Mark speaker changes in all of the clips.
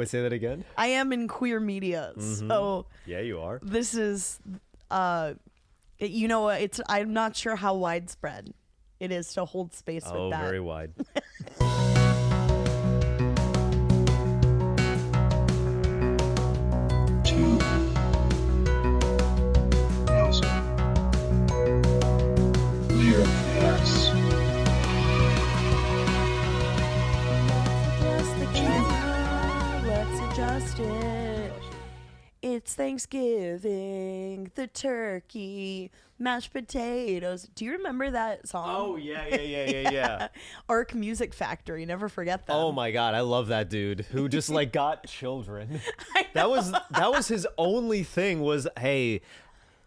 Speaker 1: Wait, say that again?
Speaker 2: I am in queer media, so
Speaker 1: Yeah, you are.
Speaker 2: this is, I'm not sure how widespread it is to hold space with
Speaker 1: Oh,
Speaker 2: that.
Speaker 1: very wide.
Speaker 3: Two. Nosy. Meerkats.
Speaker 2: Let's adjust the camera. Let's adjust it. It's Thanksgiving, the turkey, mashed potatoes. Do you remember that song?
Speaker 1: Oh, yeah.
Speaker 2: Arc Music Factory. Never forget them.
Speaker 1: Oh my god, I love that dude who just like got children. That was his only thing was, hey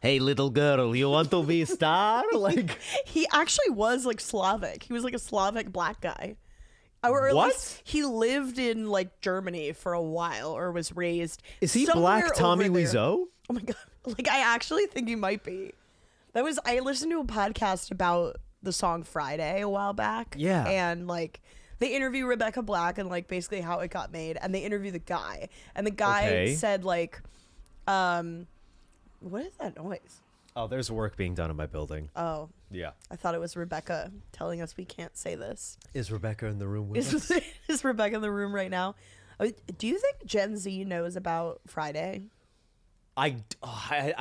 Speaker 1: little girl, you want to be a star? Like,
Speaker 2: He actually was like Slavic. He was like a Slavic black guy. Or at
Speaker 1: What?
Speaker 2: least he lived in like Germany for a while or was raised.
Speaker 1: is he
Speaker 2: somewhere
Speaker 1: Black Tommy
Speaker 2: over there.
Speaker 1: Wiseau?
Speaker 2: Oh my god. Like I actually think he might be. I listened to a podcast about the song Friday a while back.
Speaker 1: Yeah.
Speaker 2: And like they interview Rebecca Black and like basically how it got made, and they interview the guy. And the guy
Speaker 1: Okay.
Speaker 2: said like what is that noise?
Speaker 1: Oh, there's work being done in my building.
Speaker 2: Oh,
Speaker 1: Yeah.
Speaker 2: I thought it was Rebecca telling us we can't say this.
Speaker 1: Is Rebecca in the room with us?
Speaker 2: Is Rebecca in the room right now? Do you think Gen Z knows about Friday?
Speaker 1: I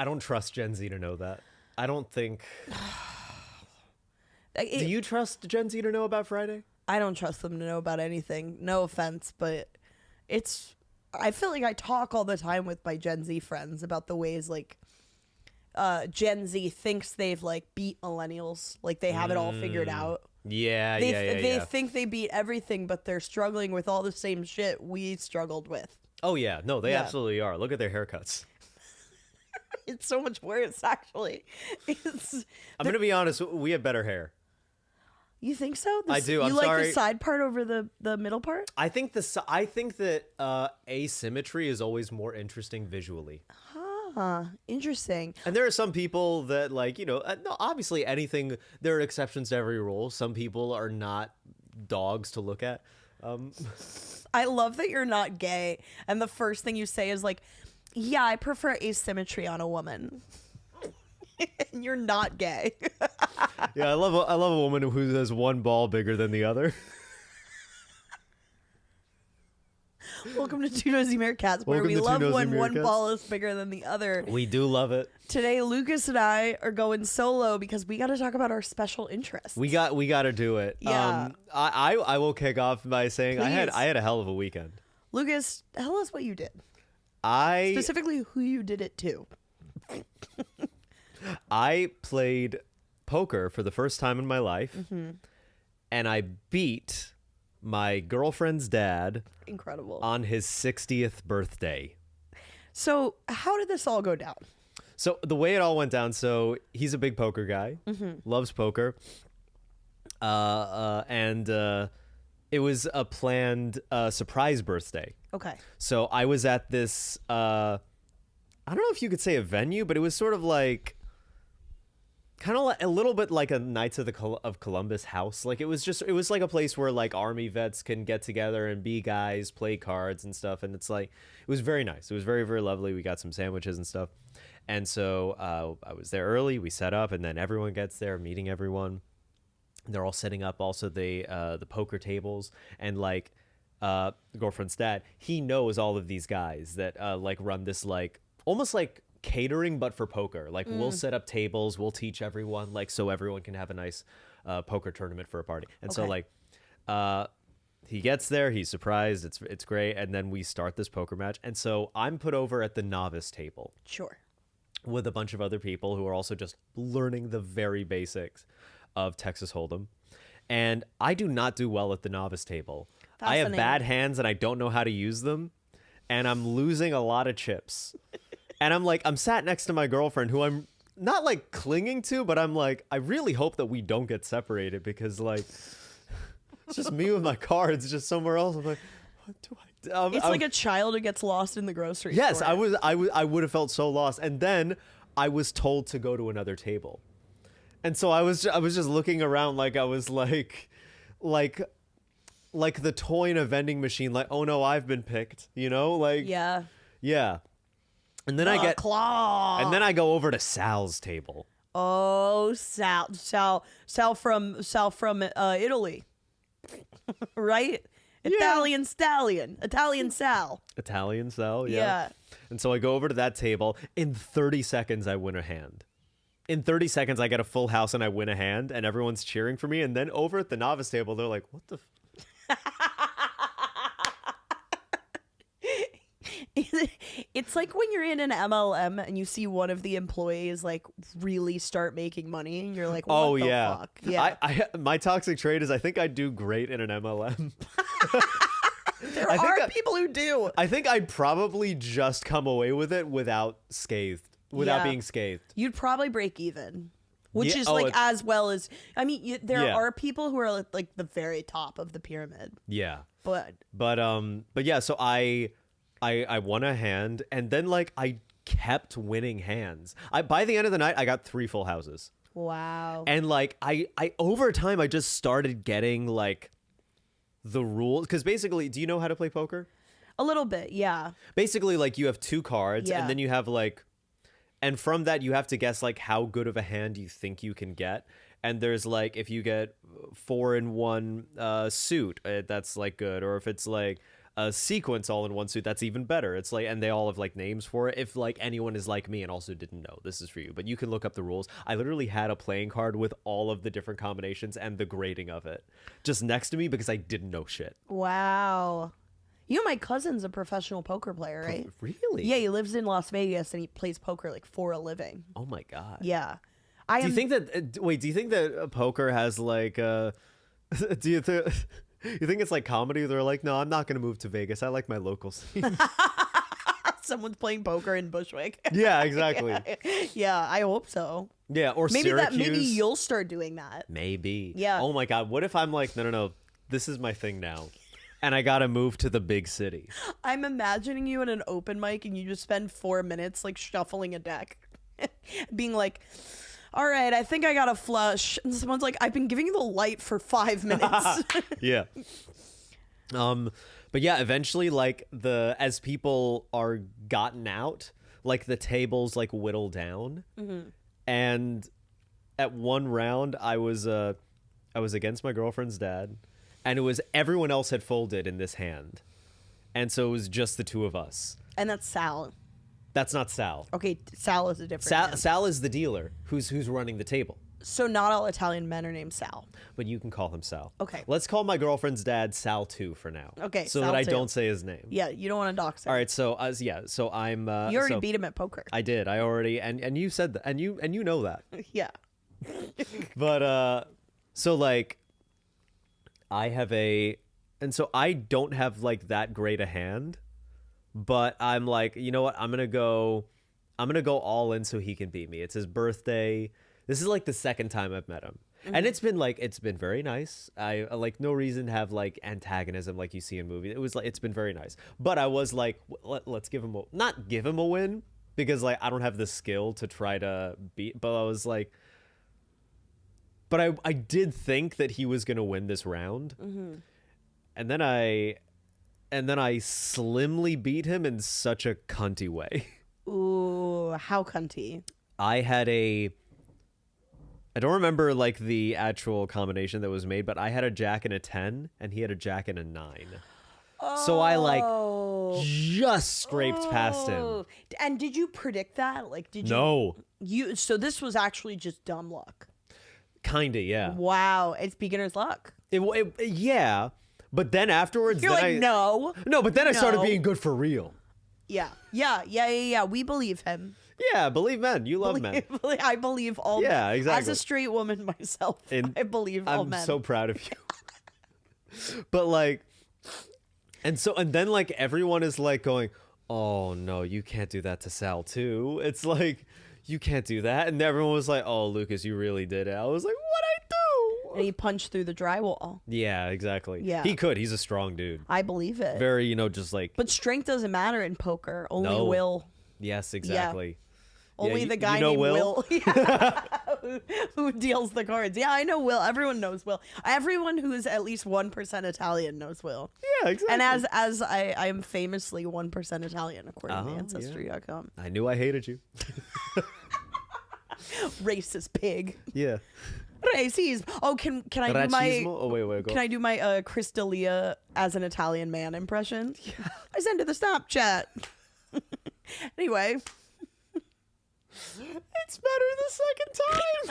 Speaker 1: don't trust Gen Z to know that. I don't think. Do you trust Gen Z to know about Friday?
Speaker 2: I don't trust them to know about anything. No offense, but I feel like I talk all the time with my Gen Z friends about the ways like Gen Z thinks they've like beat millennials, like they have it all figured out.
Speaker 1: Yeah,
Speaker 2: They think they beat everything, but they're struggling with all the same shit we struggled with.
Speaker 1: Oh yeah, no, they
Speaker 2: Yeah.
Speaker 1: absolutely are. Look at their haircuts.
Speaker 2: It's so much worse, actually.
Speaker 1: I'm gonna be honest. We have better hair.
Speaker 2: You think so?
Speaker 1: I do,
Speaker 2: You
Speaker 1: I'm
Speaker 2: like
Speaker 1: sorry.
Speaker 2: the side part over the middle part?
Speaker 1: I think that asymmetry is always more interesting visually.
Speaker 2: Huh. Interesting.
Speaker 1: And there are some people that like, no, obviously anything, there are exceptions to every rule. Some people are not dogs to look at.
Speaker 2: I love that you're not gay, and the first thing you say is like, "Yeah, I prefer asymmetry on a woman." And you're not gay.
Speaker 1: Yeah, I love a woman who has one ball bigger than the other.
Speaker 2: Welcome to Two Nosy Meerkats, where
Speaker 1: Welcome
Speaker 2: we
Speaker 1: to Two
Speaker 2: love
Speaker 1: Nosy
Speaker 2: when one
Speaker 1: Meerkats.
Speaker 2: ball is bigger than the other.
Speaker 1: We do love it.
Speaker 2: Today, Lucas and I are going solo because we got to talk about our special interests.
Speaker 1: We got to do it.
Speaker 2: Yeah.
Speaker 1: I will kick off by saying I
Speaker 2: Please.
Speaker 1: had a hell of a weekend.
Speaker 2: Lucas, tell us what you did.
Speaker 1: I
Speaker 2: Specifically, who you did it to.
Speaker 1: played poker for the first time in my life, and I beat my girlfriend's dad
Speaker 2: Incredible.
Speaker 1: on his 60th birthday.
Speaker 2: So, how did this all go down?
Speaker 1: So the way it all went down, so he's a big poker guy, loves poker, and it was a planned surprise birthday.
Speaker 2: Okay.
Speaker 1: So I was at this, I don't know if you could say a venue, but it was sort of like, kind of like, a little bit like a Knights of Columbus house. Like it was like a place where like army vets can get together and be guys, play cards and stuff. And it's like, it was very nice. It was very, very lovely. We got some sandwiches and stuff. And so I was there early. We set up, and then everyone gets there, meeting everyone. They're all setting up also the poker tables, and like the girlfriend's dad, he knows all of these guys that like run this like almost like catering but for poker. Like we'll set up tables, we'll teach everyone like so everyone can have a nice poker tournament for a party. And so
Speaker 2: Okay.
Speaker 1: like he gets there, he's surprised, it's great, and then we start this poker match. And so I'm put over at the novice table
Speaker 2: Sure.
Speaker 1: with a bunch of other people who are also just learning the very basics of Texas Hold'em. And I do not do well at the novice table. I have
Speaker 2: Fascinating.
Speaker 1: bad hands and I don't know how to use them. And I'm losing a lot of chips. And I'm sat next to my girlfriend who I'm not like clinging to, but I'm like, I really hope that we don't get separated because like, it's just me with my cards just somewhere else. I'm like, what do I do?
Speaker 2: It's like a child who gets lost in the grocery
Speaker 1: Yes,
Speaker 2: store.
Speaker 1: I would have felt so lost. And then I was told to go to another table. And so I was just looking around like I was like like the toy in a vending machine, like, oh no, I've been picked, you know, like
Speaker 2: Yeah.
Speaker 1: yeah. And then
Speaker 2: The claw.
Speaker 1: and then I go over to Sal's table.
Speaker 2: Oh, Sal from Italy, right? Italian stallion, Italian Sal.
Speaker 1: Italian Sal, yeah.
Speaker 2: Yeah.
Speaker 1: And so I go over to that table. In 30 seconds, I win a hand. In 30 seconds, I get a full house and I win a hand, and everyone's cheering for me. And then over at the novice table, they're like, what the
Speaker 2: It's like when you're in an MLM and you see one of the employees like really start making money, and you're like, what the fuck? Yeah.
Speaker 1: My toxic trait is I think I'd do great in an MLM.
Speaker 2: There are people who do.
Speaker 1: I think I'd probably just come away with it without
Speaker 2: Yeah.
Speaker 1: being scathed.
Speaker 2: You'd probably break even, which
Speaker 1: Yeah,
Speaker 2: is
Speaker 1: oh,
Speaker 2: like
Speaker 1: it-
Speaker 2: as well as, I mean, there
Speaker 1: Yeah.
Speaker 2: are people who are like the very top of the pyramid,
Speaker 1: Yeah.
Speaker 2: but
Speaker 1: But yeah, so I won a hand, and then like I kept winning hands. By the end of the night, I got 3 full houses.
Speaker 2: wow.
Speaker 1: And like I over time I just started getting like the rules, because basically, do you know how to play poker?
Speaker 2: A little bit, yeah.
Speaker 1: Basically, like you have 2 cards,
Speaker 2: Yeah.
Speaker 1: and then you have like, and from that you have to guess like how good of a hand you think you can get. And there's like, if you get 4 in 1 suit, that's like good, or if it's like a sequence all in 1 suit, that's even better. It's like, and they all have like names for it. If like anyone is like me and also didn't know, this is for you, but you can look up the rules. I literally had a playing card with all of the different combinations and the grading of it just next to me because I didn't know shit.
Speaker 2: Wow. You know, my cousin's a professional poker player, right?
Speaker 1: Really?
Speaker 2: Yeah, he lives in Las Vegas and he plays poker like for a living.
Speaker 1: Oh my god.
Speaker 2: Yeah.
Speaker 1: Do you think that do you think that poker has like do you think it's like comedy? They're like, no, I'm not going to move to Vegas. I like my local scene.
Speaker 2: someone's playing poker in Bushwick?
Speaker 1: Yeah, exactly.
Speaker 2: Yeah, I hope so.
Speaker 1: Yeah, or
Speaker 2: Maybe
Speaker 1: Syracuse.
Speaker 2: maybe you'll start doing that.
Speaker 1: Maybe.
Speaker 2: Yeah.
Speaker 1: Oh my god, what if I'm like, no, this is my thing now, and I gotta move to the big city.
Speaker 2: I'm imagining you in an open mic and you just spend 4 minutes like shuffling a deck, being like, all right, I think I got a flush. And someone's like, I've been giving you the light for 5 minutes.
Speaker 1: Yeah. But yeah, eventually, like as people are gotten out, like the tables like whittle down, and at one round I was against my girlfriend's dad, and it was everyone else had folded in this hand, and so it was just the 2 of us.
Speaker 2: And that's Sal.
Speaker 1: That's not Sal.
Speaker 2: Okay, Sal is a different man.
Speaker 1: Sal is the dealer who's running the table.
Speaker 2: So not all Italian men are named Sal.
Speaker 1: But you can call him Sal.
Speaker 2: Okay.
Speaker 1: Let's call my girlfriend's dad Sal 2 for now.
Speaker 2: Okay,
Speaker 1: So
Speaker 2: Sal
Speaker 1: that I
Speaker 2: 2.
Speaker 1: don't say his name.
Speaker 2: Yeah, you don't want to dox him.
Speaker 1: All right. So so I'm.
Speaker 2: You already
Speaker 1: so
Speaker 2: beat him at poker.
Speaker 1: I did. I already and you said that and you know that.
Speaker 2: Yeah.
Speaker 1: But so like I have and so I don't have like that great a hand, but I'm like, you know what? I'm gonna go all in so he can beat me. It's his birthday. This is like the second time I've met him. And it's been very nice. I like no reason to have like antagonism like you see in movies. It's been very nice. But I was like, let's give him not give him a win, because like I don't have the skill to try to beat, but I was like, but I did think that he was gonna win this round. And then I slimly beat him in such a cunty way.
Speaker 2: Ooh, how cunty.
Speaker 1: I don't remember like the actual combination that was made, but I had a jack and a 10 and he had a jack and a 9. So I like just scraped past him.
Speaker 2: Oh. And did you predict that? Like, did you?
Speaker 1: No.
Speaker 2: So this was actually just dumb luck.
Speaker 1: Kinda, yeah.
Speaker 2: Wow, it's beginner's luck.
Speaker 1: Yeah. But then afterwards,
Speaker 2: You're like, no.
Speaker 1: No, but then I started
Speaker 2: No.
Speaker 1: being good for real.
Speaker 2: Yeah. We believe him.
Speaker 1: Yeah, believe men. You love men.
Speaker 2: I believe all men.
Speaker 1: Yeah, exactly.
Speaker 2: As a straight woman myself, I believe all men.
Speaker 1: I'm so proud of you. But like, and then like everyone is like going, oh no, you can't do that to Sal too. It's like, you can't do that. And everyone was like, oh, Lucas, you really did it. I was like, what'd I do?
Speaker 2: And he punched through the drywall.
Speaker 1: Yeah, exactly.
Speaker 2: Yeah.
Speaker 1: He could. He's a strong dude.
Speaker 2: I believe it.
Speaker 1: Very, just like.
Speaker 2: But strength doesn't matter in poker. Only
Speaker 1: No.
Speaker 2: will.
Speaker 1: Yes, exactly.
Speaker 2: Only
Speaker 1: you-
Speaker 2: the guy
Speaker 1: you know
Speaker 2: named
Speaker 1: Will?
Speaker 2: Yeah. who deals the cards. Yeah, I know Will. Everyone knows Will. Everyone who is at least 1% Italian knows Will.
Speaker 1: Yeah, exactly.
Speaker 2: And as I am famously 1% Italian according to
Speaker 1: Oh,
Speaker 2: Ancestry.com.
Speaker 1: I knew I hated you.
Speaker 2: Racist pig.
Speaker 1: Yeah.
Speaker 2: Racism. Oh, can I do my
Speaker 1: Racismo? Oh, wait, go.
Speaker 2: can I do my Chris D'Elia as an Italian man impression? Yeah. I sent it the Snapchat. Anyway,
Speaker 1: It's better the second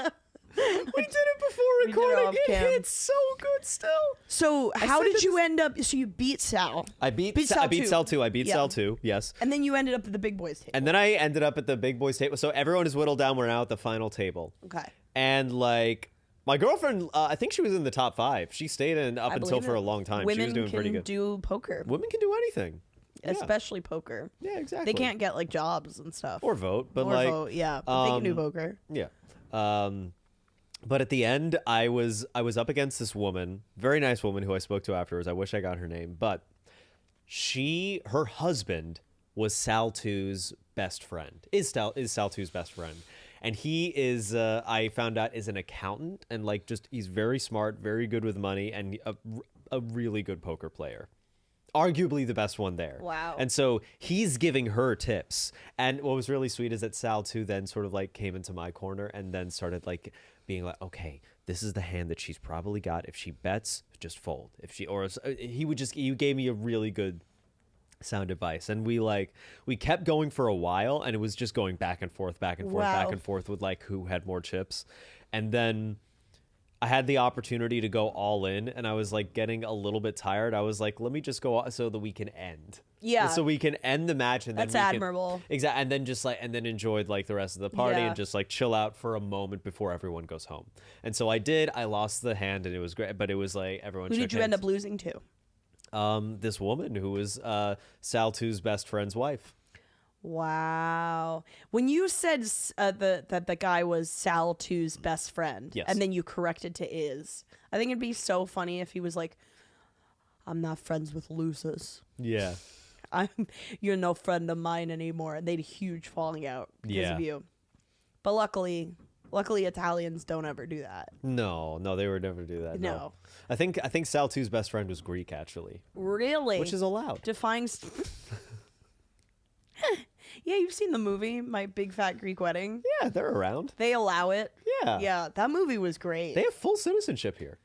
Speaker 1: time. We did it before
Speaker 2: We did it
Speaker 1: recording.
Speaker 2: off
Speaker 1: It
Speaker 2: cam.
Speaker 1: hits so good still.
Speaker 2: so how
Speaker 1: said
Speaker 2: did
Speaker 1: that
Speaker 2: you end up? So you beat Sal,
Speaker 1: I beat
Speaker 2: Sal
Speaker 1: I beat
Speaker 2: too.
Speaker 1: Sal 2. I beat
Speaker 2: Yeah.
Speaker 1: Sal 2. Yes.
Speaker 2: and then you ended up at the big boys table.
Speaker 1: And then I ended up at the big boys table. So everyone is whittled down. We're now at the final table.
Speaker 2: Okay.
Speaker 1: And like my girlfriend, I think she was in the top 5. She stayed in up
Speaker 2: I
Speaker 1: until
Speaker 2: believe
Speaker 1: for
Speaker 2: it.
Speaker 1: a long time.
Speaker 2: Women
Speaker 1: She was doing
Speaker 2: can
Speaker 1: pretty good.
Speaker 2: do poker,
Speaker 1: Women can do anything. Yeah.
Speaker 2: especially poker.
Speaker 1: Yeah, exactly.
Speaker 2: They can't get like jobs and stuff.
Speaker 1: or vote, but
Speaker 2: Or
Speaker 1: like
Speaker 2: vote, yeah, but they can do
Speaker 1: um,
Speaker 2: poker.
Speaker 1: yeah. But at the end, I was up against this woman, very nice woman who I spoke to afterwards. I wish I got her name, but her husband was Sal 2's best friend. Is Sal 2's best friend, and he is I found out is an accountant and like just he's very smart, very good with money, and a really good poker player. Arguably the best one there.
Speaker 2: Wow.
Speaker 1: And so he's giving her tips. And what was really sweet is that Sal 2 then sort of like came into my corner and then started like being like, okay, this is the hand that she's probably got. If she bets, just fold. If she, or he gave me a really good sound advice. And we kept going for a while and it was just going back and forth, back and forth,
Speaker 2: Wow.
Speaker 1: back and forth with like who had more chips. And then I had the opportunity to go all in and I was like getting a little bit tired. I was like, let me just go so that we can end.
Speaker 2: Yeah.
Speaker 1: So we can end the match and then
Speaker 2: That's
Speaker 1: we can-
Speaker 2: admirable.
Speaker 1: Exactly. And then just like, and then enjoyed like the rest of the party
Speaker 2: Yeah.
Speaker 1: and just like chill out for a moment before everyone goes home. And so I did. I lost the hand and it was great, but it was like everyone
Speaker 2: Who
Speaker 1: shook
Speaker 2: did you end
Speaker 1: hands.
Speaker 2: up losing to?
Speaker 1: This woman who was Sal 2's best friend's wife.
Speaker 2: Wow. When you said that the guy was Sal 2's best friend,
Speaker 1: Yes.
Speaker 2: and then you corrected to is, I think it'd be so funny if he was like, I'm not friends with losers.
Speaker 1: Yeah.
Speaker 2: You're no friend of mine anymore. And they'd a huge falling out because
Speaker 1: Yeah.
Speaker 2: of you. But luckily Italians don't ever do that.
Speaker 1: No, they would never do that.
Speaker 2: No.
Speaker 1: I think Sal 2's best friend was Greek actually,
Speaker 2: Really?
Speaker 1: which is allowed.
Speaker 2: defying. Yeah, you've seen the movie, My Big Fat Greek Wedding.
Speaker 1: Yeah, they're around.
Speaker 2: They allow it.
Speaker 1: Yeah.
Speaker 2: Yeah, that movie was great.
Speaker 1: They have full citizenship here.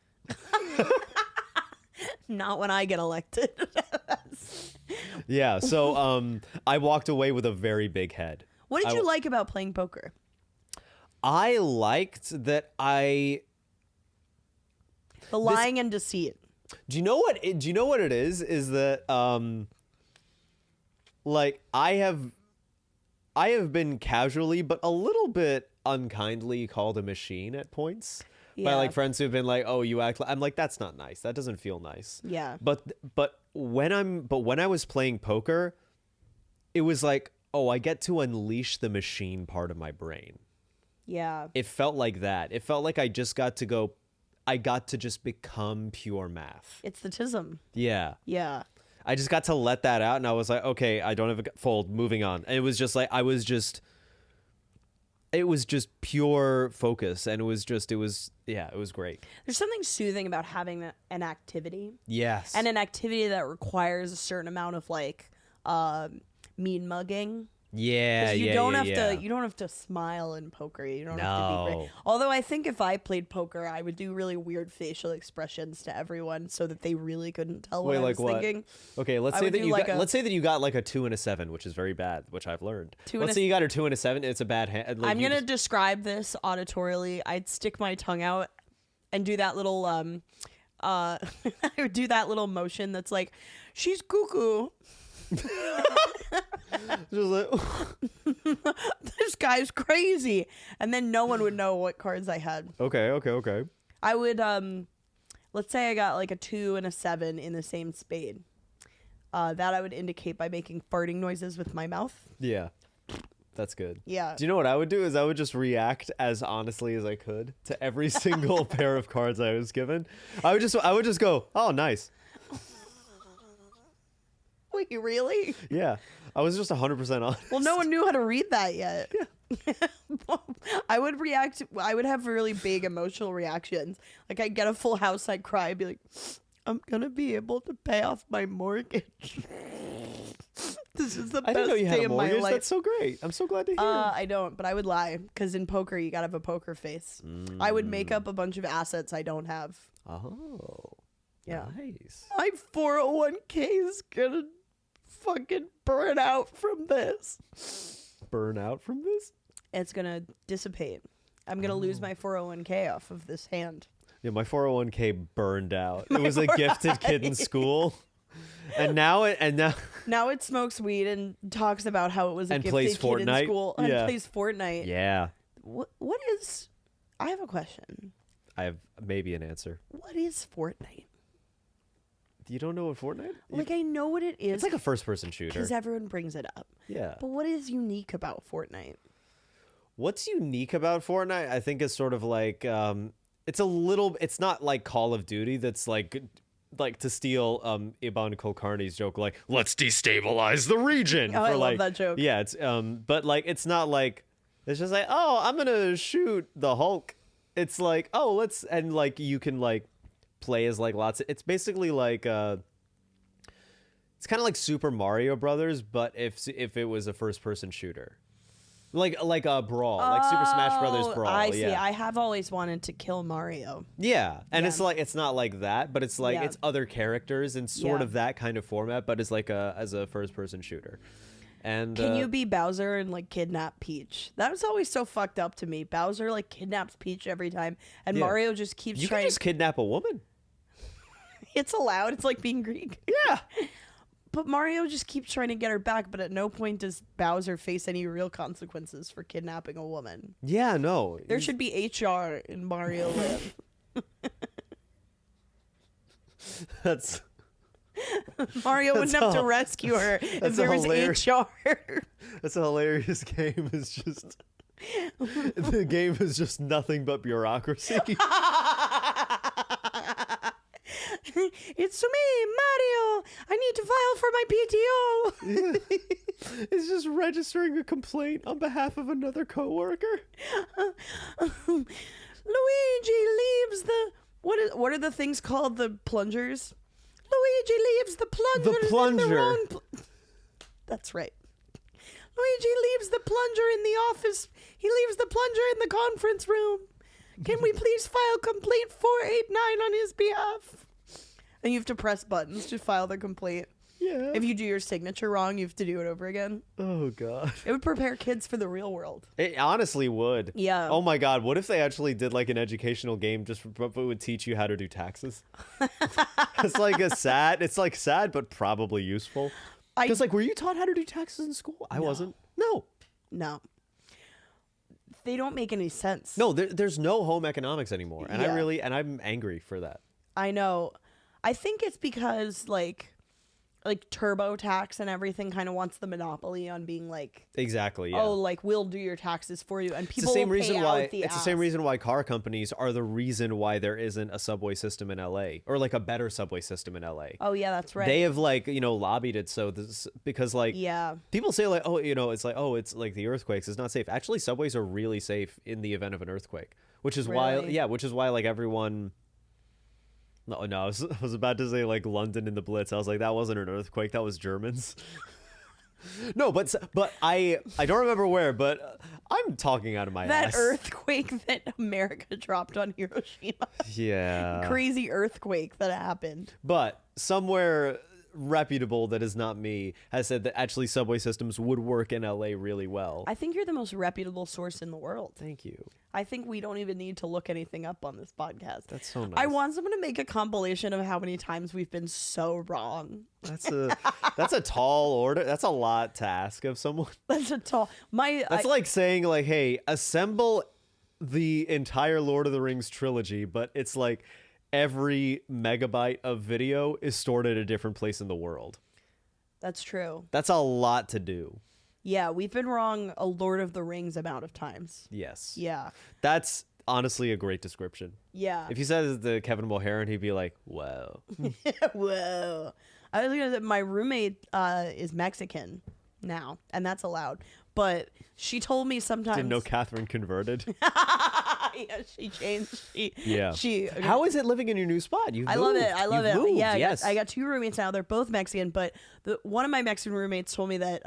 Speaker 2: Not when I get elected.
Speaker 1: Yeah, so I walked away with a very big head.
Speaker 2: What did you like about playing poker?
Speaker 1: I liked that
Speaker 2: The lying and deceit.
Speaker 1: Do you know what it is? Is that like I have been casually but a little bit unkindly called a machine at points by
Speaker 2: Yeah.
Speaker 1: like friends who've been like, "Oh, you act like," I'm like, that's not nice. That doesn't feel nice.
Speaker 2: Yeah.
Speaker 1: But when I was playing poker, it was like, "Oh, I get to unleash the machine part of my brain."
Speaker 2: Yeah.
Speaker 1: It felt like that. It felt like I got to just become pure math.
Speaker 2: It's the tism.
Speaker 1: Yeah.
Speaker 2: Yeah.
Speaker 1: I just got to let that out and I was like, okay, I don't have a fold, moving on. And it was just like, it was just pure focus. And it was great.
Speaker 2: There's something soothing about having an activity.
Speaker 1: Yes.
Speaker 2: And an activity that requires a certain amount of like mean mugging.
Speaker 1: yeah,
Speaker 2: 'Cause you
Speaker 1: yeah,
Speaker 2: don't
Speaker 1: yeah,
Speaker 2: have
Speaker 1: yeah.
Speaker 2: to you don't have to smile in poker. You don't have to be
Speaker 1: No.
Speaker 2: great. Although I think if I played poker, I would do really weird facial expressions to everyone so that they really couldn't tell what
Speaker 1: Wait,
Speaker 2: I was
Speaker 1: like what?
Speaker 2: thinking.
Speaker 1: Okay, let's
Speaker 2: I
Speaker 1: say
Speaker 2: would
Speaker 1: that
Speaker 2: do
Speaker 1: you
Speaker 2: like
Speaker 1: got,
Speaker 2: a-
Speaker 1: let's say that you got like a 2 and a 7, which is very bad, which I've learned.
Speaker 2: Two
Speaker 1: Let's
Speaker 2: and
Speaker 1: say
Speaker 2: a-
Speaker 1: you got a 2 and a 7, it's a bad hand. Like,
Speaker 2: I'm
Speaker 1: you
Speaker 2: gonna
Speaker 1: just-
Speaker 2: describe this auditorily. I'd stick my tongue out and do that little I would do that little motion that's like, she's cuckoo.
Speaker 1: just like,
Speaker 2: This guy's crazy. And then no one would know what cards I had.
Speaker 1: okay.
Speaker 2: I would let's say I got like a 2 and a 7 in the same spade. That I would indicate by making farting noises with my mouth.
Speaker 1: Yeah. That's good.
Speaker 2: Yeah.
Speaker 1: Do you know what I would do? Is I would just react as honestly as I could to every single pair of cards I was given. I would just go, "Oh, nice."
Speaker 2: Wait, really?
Speaker 1: Yeah. I was just 100% honest.
Speaker 2: Well, no one knew how to read that yet. I would react. I would have really big emotional reactions. Like I'd get a full house, I'd cry, I'd be like, I'm gonna be able to pay off my mortgage. This is the
Speaker 1: I
Speaker 2: best
Speaker 1: didn't know you had
Speaker 2: day
Speaker 1: a
Speaker 2: of my
Speaker 1: mortgage.
Speaker 2: life.
Speaker 1: That's so great. I'm so glad to hear.
Speaker 2: I don't, but I would lie because in poker you gotta have a poker face. I would make up a bunch of assets I don't have.
Speaker 1: Oh,
Speaker 2: Yeah.
Speaker 1: nice.
Speaker 2: My 401k is gonna fucking burn out from this.
Speaker 1: Burn out from this?
Speaker 2: It's gonna dissipate. I'm gonna lose my 401k off of this hand.
Speaker 1: Yeah, my 401k burned out. It was a gifted kid in school, and now
Speaker 2: Now it smokes weed and talks about how it was a
Speaker 1: And
Speaker 2: gifted
Speaker 1: plays
Speaker 2: kid in
Speaker 1: Fortnite.
Speaker 2: school and
Speaker 1: Yeah.
Speaker 2: plays Fortnite.
Speaker 1: yeah.
Speaker 2: What is? I have a question.
Speaker 1: I have maybe an answer.
Speaker 2: What is Fortnite?
Speaker 1: You don't know what Fortnite?
Speaker 2: Like I know what it is.
Speaker 1: It's like a first-person shooter.
Speaker 2: because everyone brings it up.
Speaker 1: Yeah.
Speaker 2: But what is unique about Fortnite?
Speaker 1: What's unique about Fortnite? I think is sort of like it's not like Call of Duty that's like to steal Iban Kulkarni's joke, like let's destabilize the region.
Speaker 2: Oh, I love
Speaker 1: like,
Speaker 2: that joke.
Speaker 1: Yeah, it's but like it's not like it's just like, oh, I'm gonna shoot the Hulk. It's like, oh, let's, and like you can like play as like lots of, it's basically like it's kind of like Super Mario Brothers, but if it was a first person shooter. Like a brawl, like Super Smash Brothers brawl.
Speaker 2: I see.
Speaker 1: Yeah.
Speaker 2: I have always wanted to kill Mario.
Speaker 1: Yeah, and
Speaker 2: Yeah.
Speaker 1: it's like it's not like that, but it's like
Speaker 2: Yeah.
Speaker 1: it's other characters and sort
Speaker 2: Yeah.
Speaker 1: of that kind of format, but it's like as a first person shooter. And
Speaker 2: Can you be Bowser and like kidnap Peach? That was always so fucked up to me. Bowser like kidnaps Peach every time, and
Speaker 1: Yeah.
Speaker 2: Mario just keeps
Speaker 1: you can
Speaker 2: trying.
Speaker 1: just kidnap a woman?
Speaker 2: It's allowed. It's like being Greek.
Speaker 1: Yeah.
Speaker 2: But Mario just keeps trying to get her back, but at no point does Bowser face any real consequences for kidnapping a woman.
Speaker 1: Yeah, no.
Speaker 2: There should be HR in Mario Land.
Speaker 1: That's
Speaker 2: Mario wouldn't have to
Speaker 1: a-
Speaker 2: rescue her if
Speaker 1: that's a
Speaker 2: there was
Speaker 1: hilarious-
Speaker 2: HR.
Speaker 1: that's a hilarious game. Is just the game is just nothing but bureaucracy.
Speaker 2: It's me, Mario. I need to file for my PTO.
Speaker 1: It's just registering a complaint on behalf of another coworker.
Speaker 2: Luigi leaves the what are the things called, the plungers? Luigi leaves the plungers in
Speaker 1: plunger.
Speaker 2: the wrong That's right. Luigi leaves the plunger in the office. He leaves the plunger in the conference room. Can we please file complaint 489 on his behalf? And you have to press buttons to file the complaint.
Speaker 1: Yeah.
Speaker 2: If you do your signature wrong, you have to do it over again.
Speaker 1: Oh god.
Speaker 2: It would prepare kids for the real world.
Speaker 1: It honestly would.
Speaker 2: Yeah.
Speaker 1: Oh my god, what if they actually did like an educational game just but would teach you how to do taxes? It's like sad but probably useful. Because like, were you taught how to do taxes in school? I wasn't. No.
Speaker 2: No. They don't make any sense.
Speaker 1: No, there's no home economics anymore. And
Speaker 2: Yeah.
Speaker 1: I'm angry for that.
Speaker 2: I know. I think it's because like TurboTax and everything kind of wants the monopoly on being like,
Speaker 1: Exactly, yeah.
Speaker 2: oh, like we'll do your taxes for you, and
Speaker 1: It's
Speaker 2: people
Speaker 1: the same
Speaker 2: will
Speaker 1: reason
Speaker 2: pay
Speaker 1: why
Speaker 2: out the
Speaker 1: it's the same
Speaker 2: ass.
Speaker 1: reason why car companies are the reason why there isn't a subway system in LA or like a better subway system in LA.
Speaker 2: Oh yeah, that's right.
Speaker 1: They have like, lobbied it so this because like
Speaker 2: Yeah.
Speaker 1: people say like, oh, it's like, oh, it's like the earthquakes, it's not safe. Actually, subways are really safe in the event of an earthquake, which is
Speaker 2: Really?
Speaker 1: which is why like everyone. No, I was about to say like London in the Blitz. I was like, that wasn't an earthquake, that was Germans. No, but I don't remember where, but I'm talking out of my
Speaker 2: That
Speaker 1: ass.
Speaker 2: earthquake that America dropped on Hiroshima.
Speaker 1: Yeah.
Speaker 2: Crazy earthquake that happened.
Speaker 1: But somewhere reputable that is not me has said that actually subway systems would work in LA really well.
Speaker 2: I think you're the most reputable source in the world.
Speaker 1: Thank you.
Speaker 2: I think we don't even need to look anything up on this podcast.
Speaker 1: That's so nice.
Speaker 2: I want someone to make a compilation of how many times we've been so wrong.
Speaker 1: That's a tall order. That's a lot to ask of someone.
Speaker 2: That's a tall.
Speaker 1: That's like saying like, hey, assemble the entire Lord of the Rings trilogy, but it's like every megabyte of video is stored at a different place in the world.
Speaker 2: That's true.
Speaker 1: That's a lot to do.
Speaker 2: Yeah, we've been wrong a Lord of the Rings amount of times.
Speaker 1: Yes.
Speaker 2: Yeah.
Speaker 1: That's honestly a great description.
Speaker 2: Yeah.
Speaker 1: If you said it to Kevin Mulheron, he'd be like, wow.
Speaker 2: Whoa. I was gonna say my roommate is Mexican. now, and that's allowed. But she told me sometimes.
Speaker 1: Didn't know Catherine converted.
Speaker 2: Yeah, she changed.
Speaker 1: Yeah.
Speaker 2: She.
Speaker 1: How is it living in your new spot?
Speaker 2: I love it. I love it.
Speaker 1: Moved.
Speaker 2: Yeah,
Speaker 1: Yes.
Speaker 2: I got 2 roommates now. They're both Mexican, but one of my Mexican roommates told me that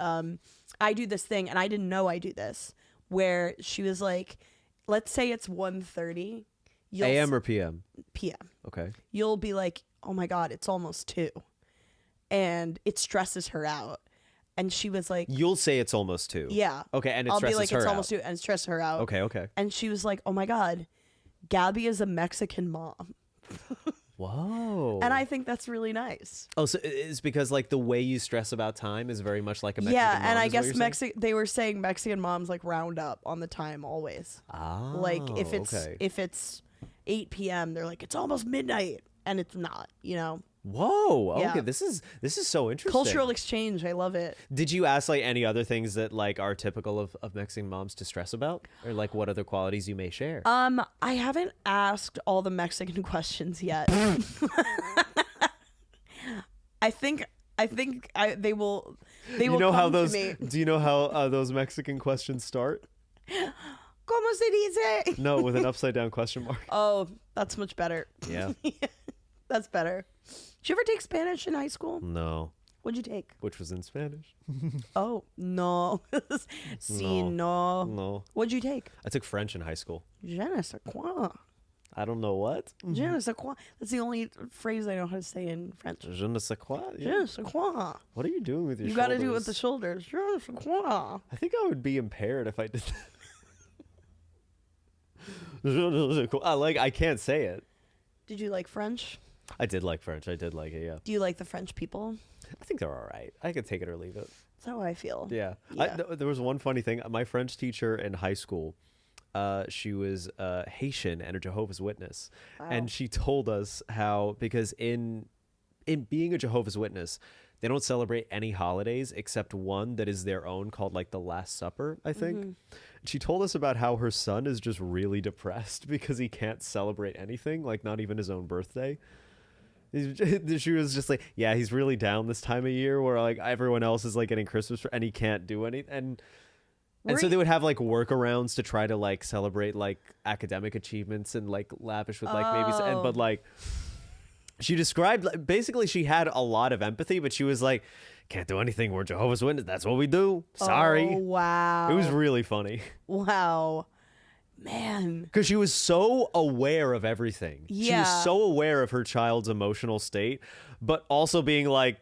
Speaker 2: I do this thing, and I didn't know I do this, where she was like, let's say it's 1:30.
Speaker 1: AM or PM?
Speaker 2: PM.
Speaker 1: Okay.
Speaker 2: You'll be like, oh my God, it's almost 2. And it stresses her out. And she was like,
Speaker 1: You'll say it's almost 2.
Speaker 2: yeah.
Speaker 1: Okay, and it
Speaker 2: I'll
Speaker 1: stresses
Speaker 2: be like,
Speaker 1: her
Speaker 2: it's
Speaker 1: out.
Speaker 2: almost 2, and it stresses her out.
Speaker 1: Okay.
Speaker 2: And she was like, oh my God, Gabby is a Mexican mom.
Speaker 1: Whoa.
Speaker 2: And I think that's really nice.
Speaker 1: Oh, so it's because like the way you stress about time is very much like a Mexican mom,
Speaker 2: And I
Speaker 1: is what
Speaker 2: guess
Speaker 1: you're saying?
Speaker 2: they were saying Mexican moms like round up on the time always.
Speaker 1: Oh,
Speaker 2: Like if it's 8 p.m., they're like, it's almost midnight, and it's not, you know.
Speaker 1: Whoa. Okay,
Speaker 2: Yeah.
Speaker 1: this is so interesting.
Speaker 2: Cultural exchange, I love it.
Speaker 1: Did you ask like any other things that like are typical of Mexican moms to stress about, or like what other qualities you may share?
Speaker 2: I haven't asked all the Mexican questions yet. I think they will. They
Speaker 1: you
Speaker 2: will
Speaker 1: know
Speaker 2: come
Speaker 1: how those?
Speaker 2: to me.
Speaker 1: Do you know how those Mexican questions start?
Speaker 2: ¿Cómo se dice?
Speaker 1: No, with an upside down question mark.
Speaker 2: Oh, that's much better.
Speaker 1: Yeah.
Speaker 2: That's better. Did you ever take Spanish in high school?
Speaker 1: No.
Speaker 2: What'd you take?
Speaker 1: Which was in Spanish.
Speaker 2: Oh, no. Sí, no.
Speaker 1: No.
Speaker 2: What'd you take?
Speaker 1: I took French in high school.
Speaker 2: Je ne sais quoi.
Speaker 1: I don't know what.
Speaker 2: Je ne sais quoi. That's the only phrase I know how to say in French.
Speaker 1: Je ne sais quoi.
Speaker 2: Je ne sais quoi.
Speaker 1: What are you doing with your
Speaker 2: You
Speaker 1: shoulders?
Speaker 2: got to do it with the shoulders. Je ne sais quoi.
Speaker 1: I think I would be impaired if I did that. I can't say it.
Speaker 2: Did you like French?
Speaker 1: I did like French. I did like it, yeah.
Speaker 2: Do you like the French people?
Speaker 1: I think they're all right. I could take it or leave it.
Speaker 2: That's how I feel.
Speaker 1: Yeah.
Speaker 2: Yeah.
Speaker 1: There was one funny thing. My French teacher in high school, she was Haitian and a Jehovah's Witness.
Speaker 2: Wow.
Speaker 1: And she told us how, because in being a Jehovah's Witness, they don't celebrate any holidays except one that is their own, called like the Last Supper, I think.
Speaker 2: Mm-hmm.
Speaker 1: She told us about how her son is just really depressed because he can't celebrate anything, like not even his own birthday. She was just like, yeah, he's really down this time of year where like everyone else is like getting Christmas and he can't do anything. And so they would have like workarounds to try to like celebrate like academic achievements and like lavish with like maybe, but like she described, basically she had a lot of empathy, but she was like, can't do anything. We're Jehovah's Witnesses. That's what we do. Sorry.
Speaker 2: Oh, wow.
Speaker 1: It was really funny.
Speaker 2: Wow. Man.
Speaker 1: Because she was so aware of everything. She
Speaker 2: Yeah.
Speaker 1: was so aware of her child's emotional state, but also being like,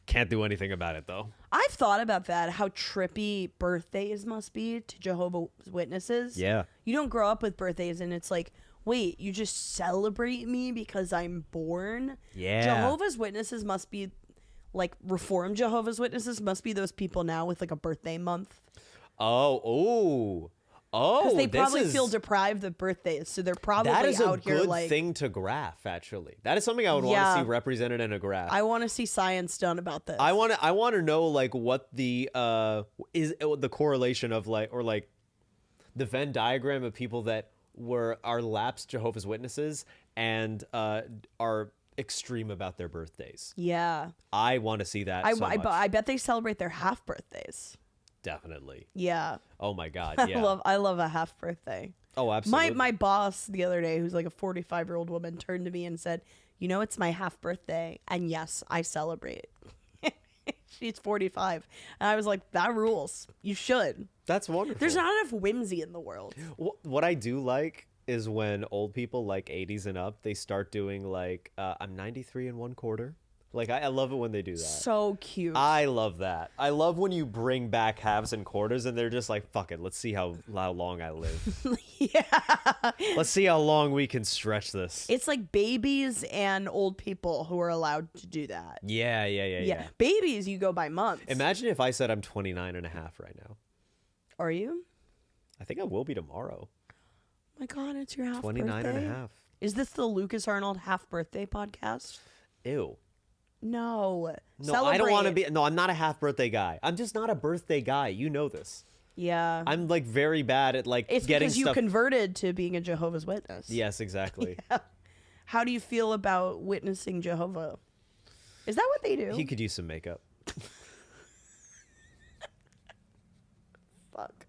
Speaker 1: can't do anything about it though.
Speaker 2: I've thought about that, how trippy birthdays must be to Jehovah's Witnesses.
Speaker 1: Yeah.
Speaker 2: You don't grow up with birthdays and it's like, wait, you just celebrate me because I'm born?
Speaker 1: Yeah.
Speaker 2: Jehovah's Witnesses must be like Reformed Jehovah's Witnesses must be those people now with like a birthday month.
Speaker 1: Oh.
Speaker 2: Because they
Speaker 1: this
Speaker 2: probably
Speaker 1: is-
Speaker 2: feel deprived of birthdays, so they're probably
Speaker 1: That is a
Speaker 2: out here
Speaker 1: good
Speaker 2: like.
Speaker 1: thing to graph, actually. That is something I would want
Speaker 2: Yeah.
Speaker 1: to see represented in a graph.
Speaker 2: I want to see science done about this.
Speaker 1: I want to know like what the is the correlation of like, or like the Venn diagram of people that are lapsed Jehovah's Witnesses and are extreme about their birthdays.
Speaker 2: Yeah.
Speaker 1: I want to see that. So much.
Speaker 2: I bet they celebrate their half birthdays.
Speaker 1: Definitely.
Speaker 2: Yeah.
Speaker 1: Oh my God.
Speaker 2: I
Speaker 1: Yeah.
Speaker 2: love a half birthday.
Speaker 1: Oh, absolutely.
Speaker 2: My boss the other day, who's like a 45-year-old woman, turned to me and said, "You know, it's my half birthday, and yes, I celebrate." She's 45, and I was like, "That rules. You should."
Speaker 1: That's wonderful.
Speaker 2: There's not enough whimsy in the world.
Speaker 1: What I do like is when old people like 80s and up, they start doing like I'm 93 and 1/4. Like I love it when they do that.
Speaker 2: So cute.
Speaker 1: I love that. I love when you bring back halves and quarters and they're just like, fuck it, let's see how long I live.
Speaker 2: Yeah.
Speaker 1: Let's see how long we can stretch this.
Speaker 2: It's like babies and old people who are allowed to do that.
Speaker 1: Yeah.
Speaker 2: Babies, you go by months.
Speaker 1: Imagine if I said I'm 29 and a half right now.
Speaker 2: Are you?
Speaker 1: I think I will be tomorrow.
Speaker 2: My God, it's your half
Speaker 1: 29
Speaker 2: birthday.
Speaker 1: and a half.
Speaker 2: Is this the Lucas Arnold half birthday podcast?
Speaker 1: Ew.
Speaker 2: No.
Speaker 1: No, I don't want to
Speaker 2: Celebrate.
Speaker 1: be. No, I'm not a half birthday guy. I'm just not a birthday guy. You know this.
Speaker 2: Yeah.
Speaker 1: I'm like very bad at like
Speaker 2: It's
Speaker 1: getting
Speaker 2: because you
Speaker 1: stuff.
Speaker 2: converted to being a Jehovah's Witness.
Speaker 1: Yes, exactly.
Speaker 2: How do you feel about witnessing Jehovah? Is that what they do?
Speaker 1: He could use some makeup.
Speaker 2: fuck?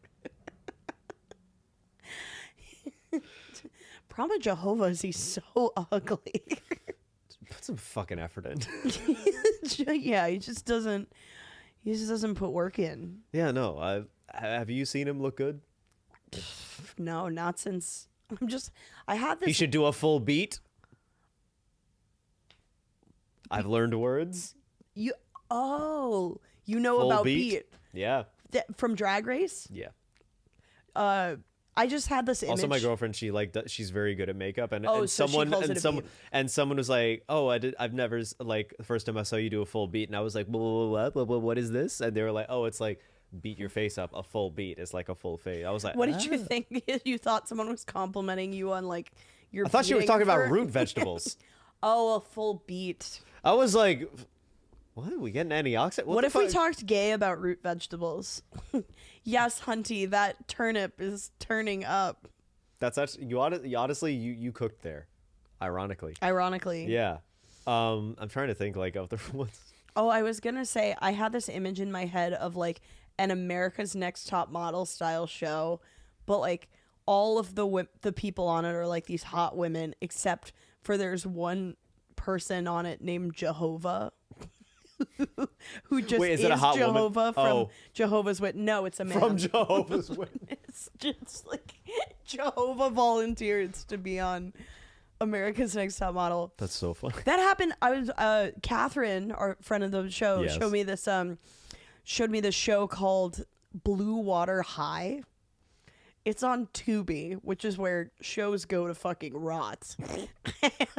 Speaker 2: Problem with Jehovah is he's so ugly.
Speaker 1: Put some fucking effort in.
Speaker 2: Yeah, he just doesn't put work in.
Speaker 1: Yeah, no. Have you seen him look good?
Speaker 2: No, not since I had this.
Speaker 1: He should do a full beat. I've learned words.
Speaker 2: You know
Speaker 1: Full
Speaker 2: about
Speaker 1: beat? Yeah.
Speaker 2: From Drag Race?
Speaker 1: Yeah.
Speaker 2: I just had this image.
Speaker 1: Also, my girlfriend, she's very good at makeup, and,
Speaker 2: Oh,
Speaker 1: and
Speaker 2: so she
Speaker 1: someone
Speaker 2: calls it
Speaker 1: and
Speaker 2: a
Speaker 1: some
Speaker 2: beat.
Speaker 1: and someone was like, "Oh, I've never like the first time I saw you do a full beat," and I was like, What is this?" And they were like, "Oh, it's like beat your face up. A full beat is like a full face." I was like,
Speaker 2: What did you think? You thought someone was complimenting you on like your
Speaker 1: I thought she was
Speaker 2: beating
Speaker 1: talking
Speaker 2: of
Speaker 1: about
Speaker 2: her?
Speaker 1: root vegetables.
Speaker 2: Oh, a full beat.
Speaker 1: I was like, "What? We getting antioxidant?
Speaker 2: What
Speaker 1: the
Speaker 2: if we
Speaker 1: fuck?"
Speaker 2: talked gay about root vegetables? Yes, Hunty, that turnip is turning up.
Speaker 1: That's actually you honestly you cooked there, ironically.
Speaker 2: Ironically.
Speaker 1: Yeah. I'm trying to think like of the ones.
Speaker 2: Oh, I was gonna say I had this image in my head of like an America's Next Top Model style show, but like all of the people on it are like these hot women, except for there's one person on it named Jehovah. Who just
Speaker 1: Wait, is it a hot woman?
Speaker 2: Jehovah from
Speaker 1: Oh.
Speaker 2: Jehovah's Witness? No, it's a man.
Speaker 1: From Jehovah's Witness.
Speaker 2: It's just like Jehovah volunteers to be on America's Next Top Model.
Speaker 1: That's so funny.
Speaker 2: That happened. I was Catherine, our friend of the show,
Speaker 1: Yes.
Speaker 2: showed me this show called Blue Water High. It's on Tubi, which is where shows go to fucking rot.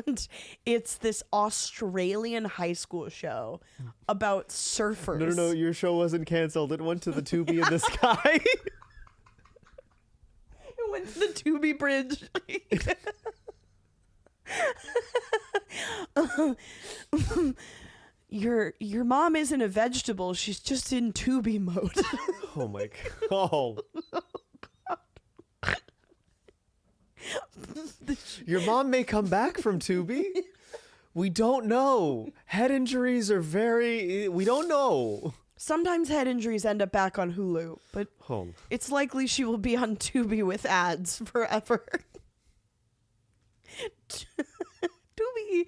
Speaker 2: And it's this Australian high school show about surfers.
Speaker 1: No, your show wasn't canceled. It went to the Tubi in the sky.
Speaker 2: It went to the Tubi Bridge. Your mom isn't a vegetable. She's just in Tubi mode.
Speaker 1: Oh my god. Your mom may come back from Tubi. We don't know. Head injuries are we don't know.
Speaker 2: Sometimes head injuries end up back on Hulu, but
Speaker 1: Oh.
Speaker 2: it's likely she will be on Tubi with ads forever. Tubi.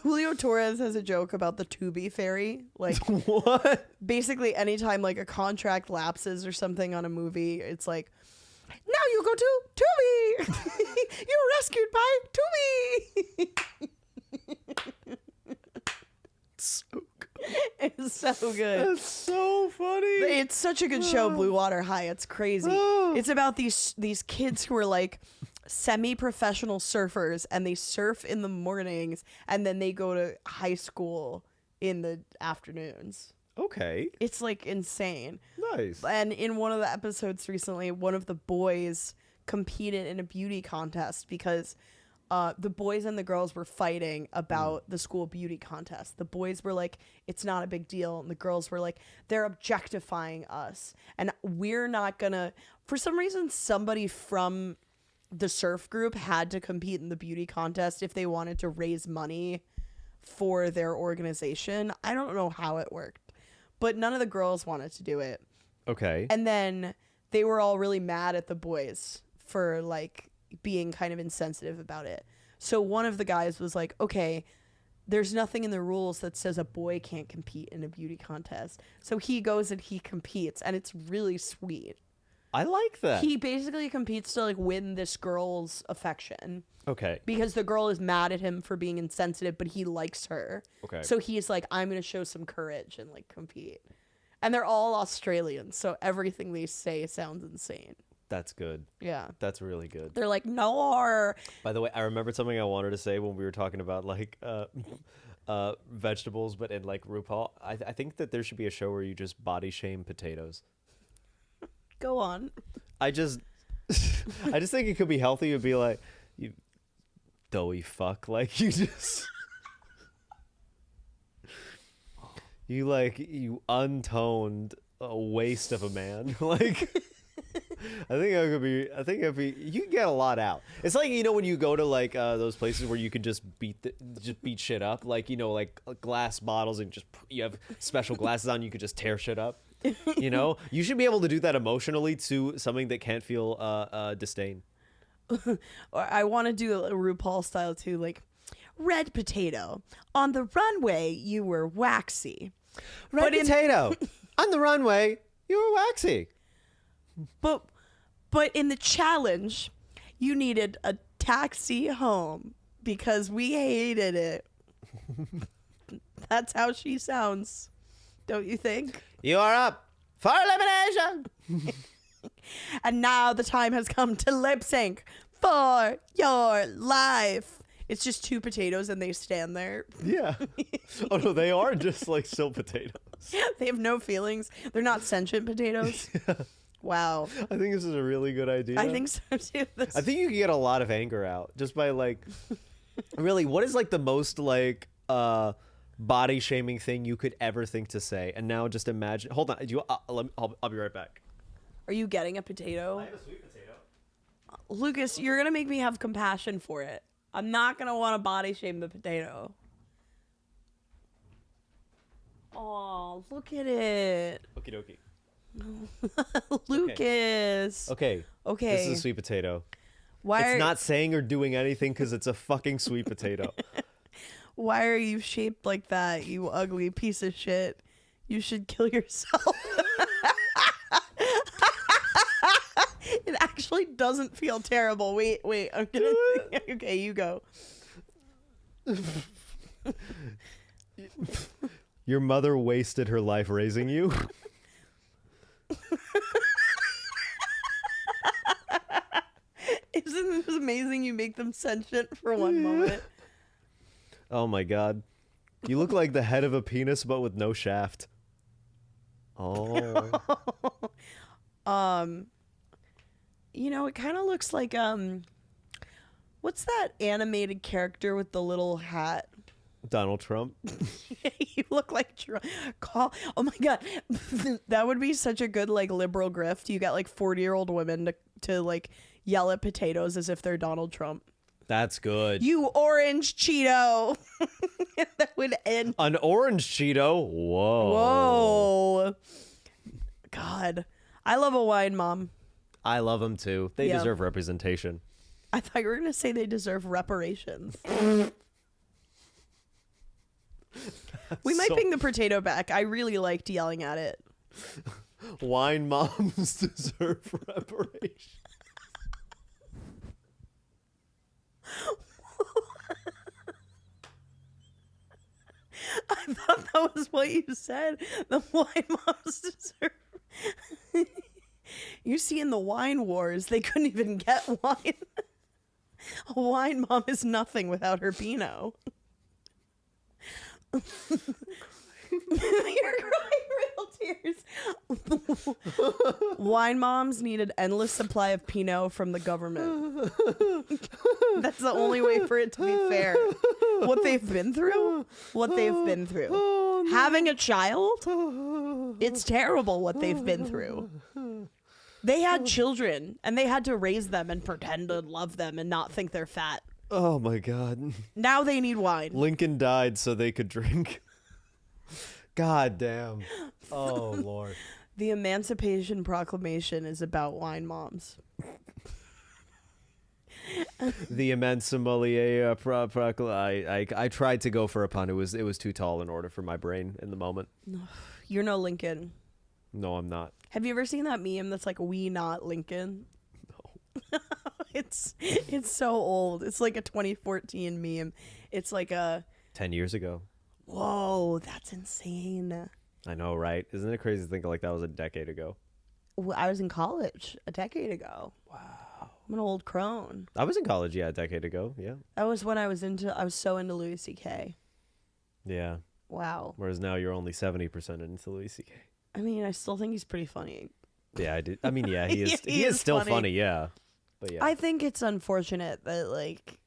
Speaker 2: Julio Torres has a joke about the Tubi fairy. Like,
Speaker 1: What?
Speaker 2: basically anytime like a contract lapses or something on a movie, it's like, now you go to Tubi. You're rescued by Tubi.
Speaker 1: So good.
Speaker 2: It's so good.
Speaker 1: That's so funny.
Speaker 2: It's such a good show, Blue Water High. It's crazy. It's about these kids who are like semi-professional surfers, and they surf in the mornings, and then they go to high school in the afternoons.
Speaker 1: Okay.
Speaker 2: It's like insane.
Speaker 1: Nice.
Speaker 2: And in one of the episodes recently, one of the boys competed in a beauty contest because the boys and the girls were fighting about the school beauty contest. The boys were like, it's not a big deal. And the girls were like, they're objectifying us. And we're not gonna, for some reason, somebody from the surf group had to compete in the beauty contest if they wanted to raise money for their organization. I don't know how it worked, but none of the girls wanted to do it.
Speaker 1: Okay.
Speaker 2: And then they were all really mad at the boys for like being kind of insensitive about it. So one of the guys was like, okay, there's nothing in the rules that says a boy can't compete in a beauty contest. So he goes and he competes, and it's really sweet.
Speaker 1: I like that.
Speaker 2: He basically competes to like win this girl's affection
Speaker 1: Okay.
Speaker 2: because the girl is mad at him for being insensitive, but he likes her.
Speaker 1: Okay.
Speaker 2: So he's like, I'm going to show some courage and like compete. And they're all Australians, so everything they say sounds insane.
Speaker 1: That's good.
Speaker 2: Yeah.
Speaker 1: That's really good.
Speaker 2: They're like, no.
Speaker 1: By the way, I remembered something I wanted to say when we were talking about like vegetables, but in like RuPaul. I think that there should be a show where you just body shame potatoes.
Speaker 2: Go on.
Speaker 1: I just think it could be healthy. It'd be like, you doughy fuck, like you just you untoned waste of a man. Like I think it'd be you can get a lot out. It's like, you know, when you go to like those places where you can just beat shit up, like, you know, like glass bottles, and just you have special glasses on, you could just tear shit up. You know, you should be able to do that emotionally to something that can't feel disdain.
Speaker 2: Or I want to do a RuPaul style too, like red potato. On the runway, you were waxy.
Speaker 1: Red potato. On the runway, you were waxy.
Speaker 2: But in the challenge, you needed a taxi home because we hated it. That's how she sounds, don't you think?
Speaker 1: You are up for elimination.
Speaker 2: And now the time has come to lip sync for your life. It's just two potatoes and they stand there.
Speaker 1: Yeah. Oh no, they are just like still potatoes.
Speaker 2: They have no feelings. They're not sentient potatoes.
Speaker 1: Yeah.
Speaker 2: Wow.
Speaker 1: I think this is a really good idea.
Speaker 2: I think so too.
Speaker 1: I think you can get a lot of anger out just by like really what is like the most like body shaming thing you could ever think to say. And now just imagine. Hold on. I'll be right back.
Speaker 2: Are you getting a potato?
Speaker 1: I have a sweet potato.
Speaker 2: Lucas, you're going to make me have compassion for it. I'm not going to want to body shame the potato. Oh, look at it.
Speaker 1: Okie dokie.
Speaker 2: Lucas.
Speaker 1: Okay.
Speaker 2: Okay.
Speaker 1: This is a sweet potato.
Speaker 2: Why
Speaker 1: It's not saying or doing anything because it's a fucking sweet potato.
Speaker 2: Why are you shaped like that, you ugly piece of shit? You should kill yourself. It actually doesn't feel terrible. Wait, I'm gonna. Okay, you go.
Speaker 1: Your mother wasted her life raising you.
Speaker 2: Isn't this amazing? You make them sentient for one moment.
Speaker 1: Oh my god. You look like the head of a penis but with no shaft. Oh.
Speaker 2: You know, it kind of looks like what's that animated character with the little hat?
Speaker 1: Donald Trump.
Speaker 2: You look like oh my god. That would be such a good like liberal grift. You got like 40-year-old women to like yell at potatoes as if they're Donald Trump.
Speaker 1: That's good.
Speaker 2: You orange Cheeto. That would end.
Speaker 1: An orange Cheeto? Whoa.
Speaker 2: Whoa. God. I love a wine mom.
Speaker 1: I love them too. They
Speaker 2: Yeah.
Speaker 1: deserve representation.
Speaker 2: I thought you were going to say they deserve reparations. We might bring the potato back. I really liked yelling at it.
Speaker 1: Wine moms deserve reparation.
Speaker 2: I thought that was what you said. The wine moms deserve. You see, in the wine wars, they couldn't even get wine. A wine mom is nothing without her Pinot. You're crying real tears. Wine moms need an endless supply of Pinot from the government. That's the only way for it to be fair. What they've been through. Having a child, it's terrible what they've been through. They had children, and they had to raise them and pretend to love them and not think they're fat.
Speaker 1: Oh my god.
Speaker 2: Now they need wine.
Speaker 1: Lincoln died so they could drink. God damn. Oh Lord.
Speaker 2: The Emancipation Proclamation is about wine moms.
Speaker 1: The immense sommelier I tried to go for a pun. It was too tall in order for my brain in the moment.
Speaker 2: You're no Lincoln.
Speaker 1: No, I'm not.
Speaker 2: Have you ever seen that meme that's like, "We not Lincoln"?
Speaker 1: No.
Speaker 2: It's so old. It's like a 2014 meme. It's like a
Speaker 1: 10 years ago.
Speaker 2: Whoa, that's insane.
Speaker 1: I know, right? Isn't it crazy to think like that was a decade ago?
Speaker 2: Well, I was in college a decade ago.
Speaker 1: Wow.
Speaker 2: I'm an old crone.
Speaker 1: I was in college, yeah, a decade ago. Yeah.
Speaker 2: That was when I was so into Louis C.K.
Speaker 1: Yeah.
Speaker 2: Wow.
Speaker 1: Whereas now you're only 70% into Louis C.K.
Speaker 2: I mean, I still think he's pretty funny.
Speaker 1: Yeah, I did. I mean, yeah, he is.
Speaker 2: He
Speaker 1: he is
Speaker 2: is
Speaker 1: still
Speaker 2: funny.
Speaker 1: funny. Yeah. But yeah,
Speaker 2: I think it's unfortunate that like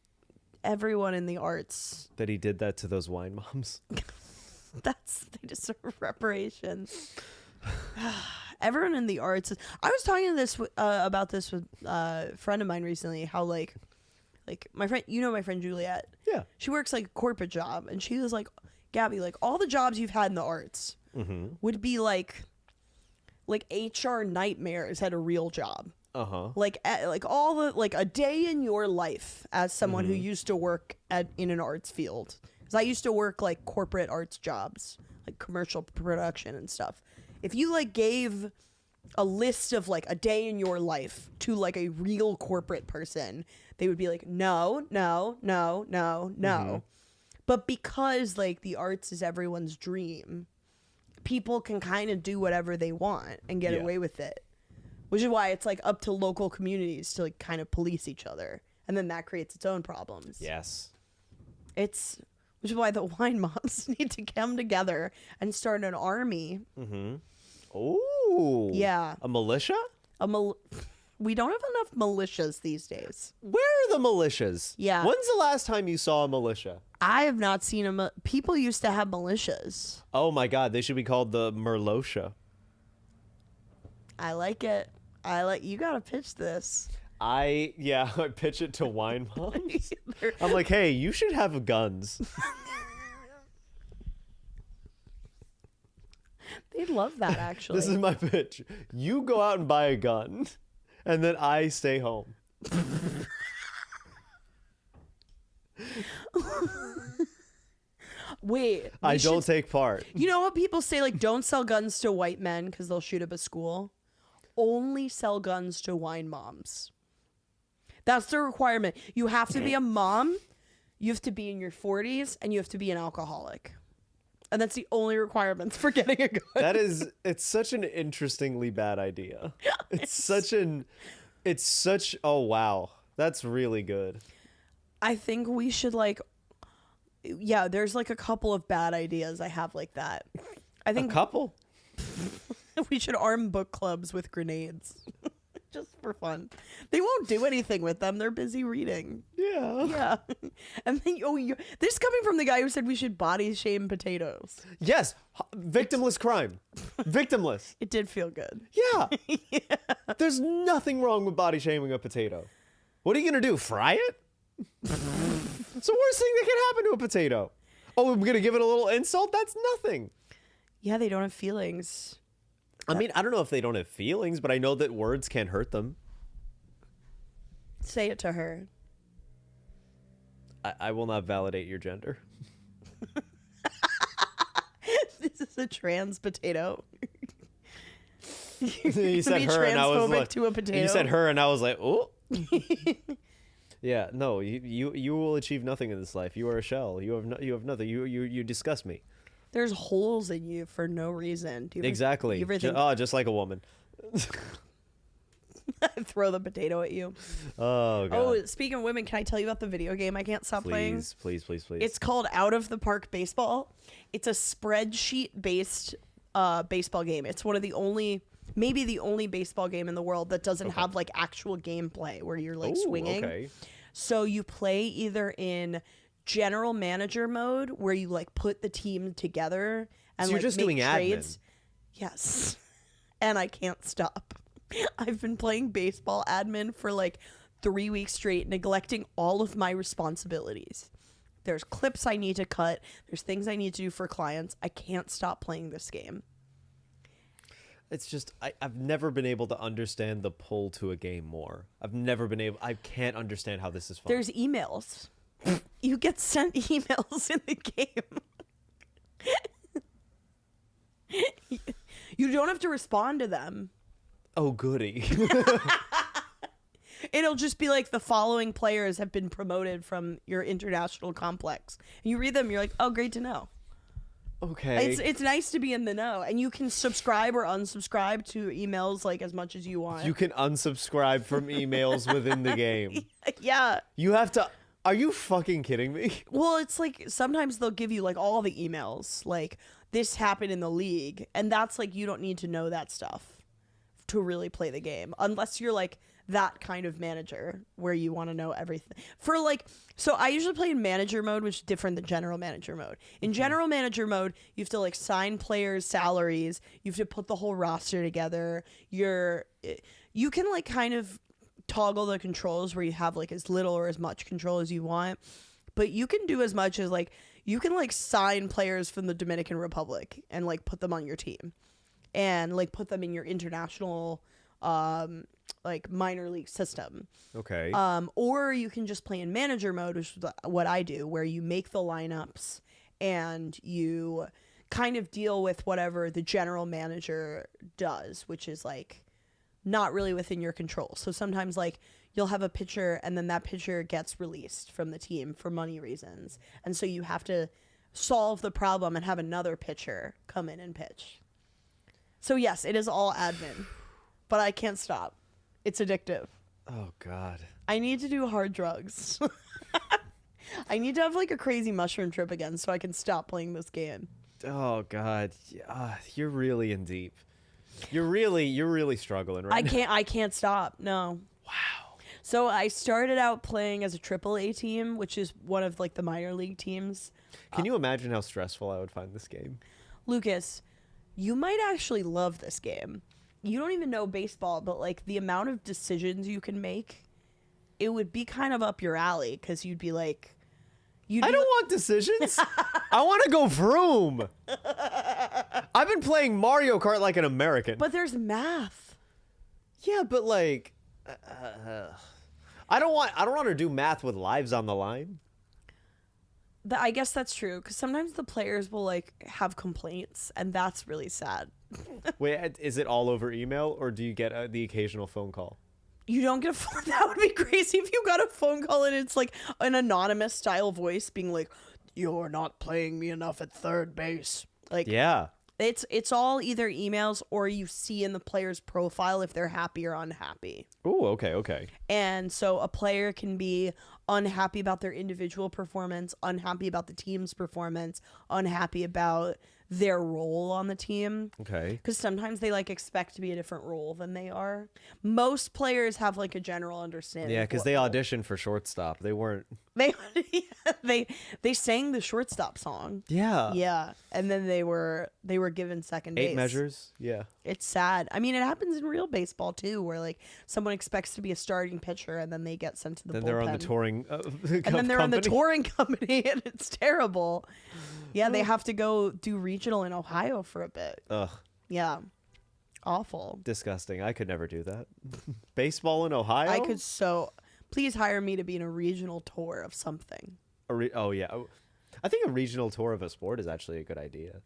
Speaker 2: everyone in the arts
Speaker 1: that he did that to those wine moms.
Speaker 2: they deserve reparations. Everyone in the arts. I was talking to about this with a friend of mine recently. How like my friend, my friend Juliet.
Speaker 1: Yeah.
Speaker 2: She works like a corporate job, and she was like, Gabby, like all the jobs you've had in the arts would be like like HR nightmares had a real job.
Speaker 1: Uh-huh.
Speaker 2: Like all the like a day in your life as someone who used to work in an arts field. Because I used to work like corporate arts jobs, like commercial production and stuff. If you like gave a list of like a day in your life to like a real corporate person, they would be like, no. But because like the arts is everyone's dream, people can kind of do whatever they want and get away with it. Which is why it's like up to local communities to like kind of police each other. And then that creates its own problems.
Speaker 1: Yes.
Speaker 2: Which is why the wine moms need to come together and start an army.
Speaker 1: Mm-hmm. Oh.
Speaker 2: Yeah.
Speaker 1: A militia?
Speaker 2: We don't have enough militias these days.
Speaker 1: Where are the militias?
Speaker 2: Yeah.
Speaker 1: When's the last time you saw a militia?
Speaker 2: I have not seen people used to have militias.
Speaker 1: Oh my God, they should be called the Merlotia.
Speaker 2: I like it. You gotta pitch this.
Speaker 1: I pitch it to wine moms. I'm like, hey, you should have guns.
Speaker 2: They'd love that, actually.
Speaker 1: This is my pitch. You go out and buy a gun, and then I stay home.
Speaker 2: Wait.
Speaker 1: I don't take part.
Speaker 2: You know what people say, like, don't sell guns to white men because they'll shoot up a school? Only sell guns to wine moms. That's the requirement. You have to be a mom, you have to be in your 40s, and you have to be an alcoholic. And that's the only requirements for getting a gun.
Speaker 1: It's such an interestingly bad idea. Oh wow. That's really good.
Speaker 2: I think we should there's like a couple of bad ideas I have like that. I think
Speaker 1: a couple.
Speaker 2: We should arm book clubs with grenades. Just for fun. They won't do anything with them. They're busy reading.
Speaker 1: Yeah.
Speaker 2: Yeah. And then this is coming from the guy who said we should body shame potatoes.
Speaker 1: Yes. Victimless crime. Victimless.
Speaker 2: It did feel good.
Speaker 1: Yeah. There's nothing wrong with body shaming a potato. What are you going to do? Fry it? It's the worst thing that can happen to a potato. Oh, I'm going to give it a little insult? That's nothing.
Speaker 2: Yeah, they don't have feelings.
Speaker 1: I mean, I don't know if they don't have feelings, but I know that words can hurt them.
Speaker 2: Say it to her.
Speaker 1: I will not validate your gender.
Speaker 2: This is a trans potato.
Speaker 1: You said her, and I was like,
Speaker 2: to a potato.
Speaker 1: You said her, and I was like, oh. Yeah, no, you will achieve nothing in this life. You are a shell. You have nothing. You disgust me.
Speaker 2: There's holes in you for no reason.
Speaker 1: Exactly.
Speaker 2: You ever think
Speaker 1: just like a woman.
Speaker 2: throw the potato at you?
Speaker 1: Oh, God.
Speaker 2: Oh, speaking of women, can I tell you about the video game I can't stop playing?
Speaker 1: Please.
Speaker 2: It's called Out of the Park Baseball. It's a spreadsheet-based baseball game. It's one of the only, maybe the only baseball game in the world that doesn't have like actual gameplay where you're like swinging.
Speaker 1: Okay.
Speaker 2: So you play either in general manager mode where you like put the team together and
Speaker 1: so you're
Speaker 2: like
Speaker 1: just
Speaker 2: make
Speaker 1: doing
Speaker 2: trades.
Speaker 1: admin.
Speaker 2: Yes. And I can't stop. I've been playing baseball admin for like 3 weeks straight, neglecting all of my responsibilities. There's clips I need to cut. There's things I need to do for clients. I can't stop playing this game.
Speaker 1: It's just, I've never been able to understand the pull to a game more. I can't understand how this is fun.
Speaker 2: There's emails. You get sent emails in the game. You don't have to respond to them.
Speaker 1: Oh, goody.
Speaker 2: It'll just be like the following players have been promoted from your international complex. And you read them, you're like, oh, great to know.
Speaker 1: Okay.
Speaker 2: It's nice to be in the know. And you can subscribe or unsubscribe to emails like as much as you want.
Speaker 1: You can unsubscribe from emails within the game.
Speaker 2: Yeah.
Speaker 1: You have to... Are you fucking kidding me?
Speaker 2: Well, it's like sometimes they'll give you like all the emails. Like, this happened in the league. And that's like, you don't need to know that stuff to really play the game. Unless you're like that kind of manager where you want to know everything. For like, so I usually play in manager mode, which is different than general manager mode. In general manager mode, you have to like sign players' salaries. You have to put the whole roster together. You can like kind of toggle the controls where you have like as little or as much control as you want. But you can do as much as like, you can like sign players from the Dominican Republic and like put them on your team. and like put them in your international like minor league system.
Speaker 1: Okay.
Speaker 2: Or you can just play in manager mode, which is what I do, where you make the lineups and you kind of deal with whatever the general manager does, which is like not really within your control. So sometimes like you'll have a pitcher and then that pitcher gets released from the team for money reasons. And so you have to solve the problem and have another pitcher come in and pitch. So yes, it is all admin, but I can't stop. It's addictive.
Speaker 1: Oh God.
Speaker 2: I need to do hard drugs. I need to have like a crazy mushroom trip again so I can stop playing this game.
Speaker 1: Oh God. You're really in deep. You're really struggling right now.
Speaker 2: I can't stop. No.
Speaker 1: Wow.
Speaker 2: So I started out playing as a AAA team, which is one of like the minor league teams.
Speaker 1: Can you imagine how stressful I would find this game?
Speaker 2: Lucas, you might actually love this game. You don't even know baseball, but like the amount of decisions you can make, it would be kind of up your alley because you'd be like,
Speaker 1: I don't want decisions. I want to go vroom. I've been playing Mario Kart like an American.
Speaker 2: But there's math.
Speaker 1: Yeah, but like, I don't want to do math with lives on the line.
Speaker 2: I guess that's true because sometimes the players will like have complaints, and that's really sad.
Speaker 1: Wait, is it all over email, or do you get the occasional phone call?
Speaker 2: You don't get a phone. That would be crazy if you got a phone call and it's like an anonymous style voice being like, "You're not playing me enough at third base." Like,
Speaker 1: Yeah.
Speaker 2: it's all either emails or you see in the player's profile if they're happy or unhappy.
Speaker 1: Oh, okay.
Speaker 2: And so a player can be unhappy about their individual performance, unhappy about the team's performance, unhappy about their role on the team.
Speaker 1: Okay.
Speaker 2: Because sometimes they like expect to be a different role than they are. Most players have like a general understanding.
Speaker 1: Yeah,
Speaker 2: of
Speaker 1: because
Speaker 2: what
Speaker 1: they
Speaker 2: role.
Speaker 1: auditioned for shortstop. They weren't.
Speaker 2: They sang the shortstop song.
Speaker 1: Yeah.
Speaker 2: Yeah, and then they were given second base.
Speaker 1: 8 measures. Yeah.
Speaker 2: It's sad. I mean, it happens in real baseball too, where like someone expects to be a starting pitcher and then they get sent to the
Speaker 1: Then
Speaker 2: bullpen.
Speaker 1: they're on the touring.
Speaker 2: And then they're on the touring company, and it's terrible. Yeah, they have to go do regional in Ohio for a bit.
Speaker 1: Ugh.
Speaker 2: Yeah, awful.
Speaker 1: Disgusting. I could never do that. Baseball in Ohio.
Speaker 2: I could so. Please hire me to be in a regional tour of something.
Speaker 1: Oh yeah. I think a regional tour of a sport is actually a good idea.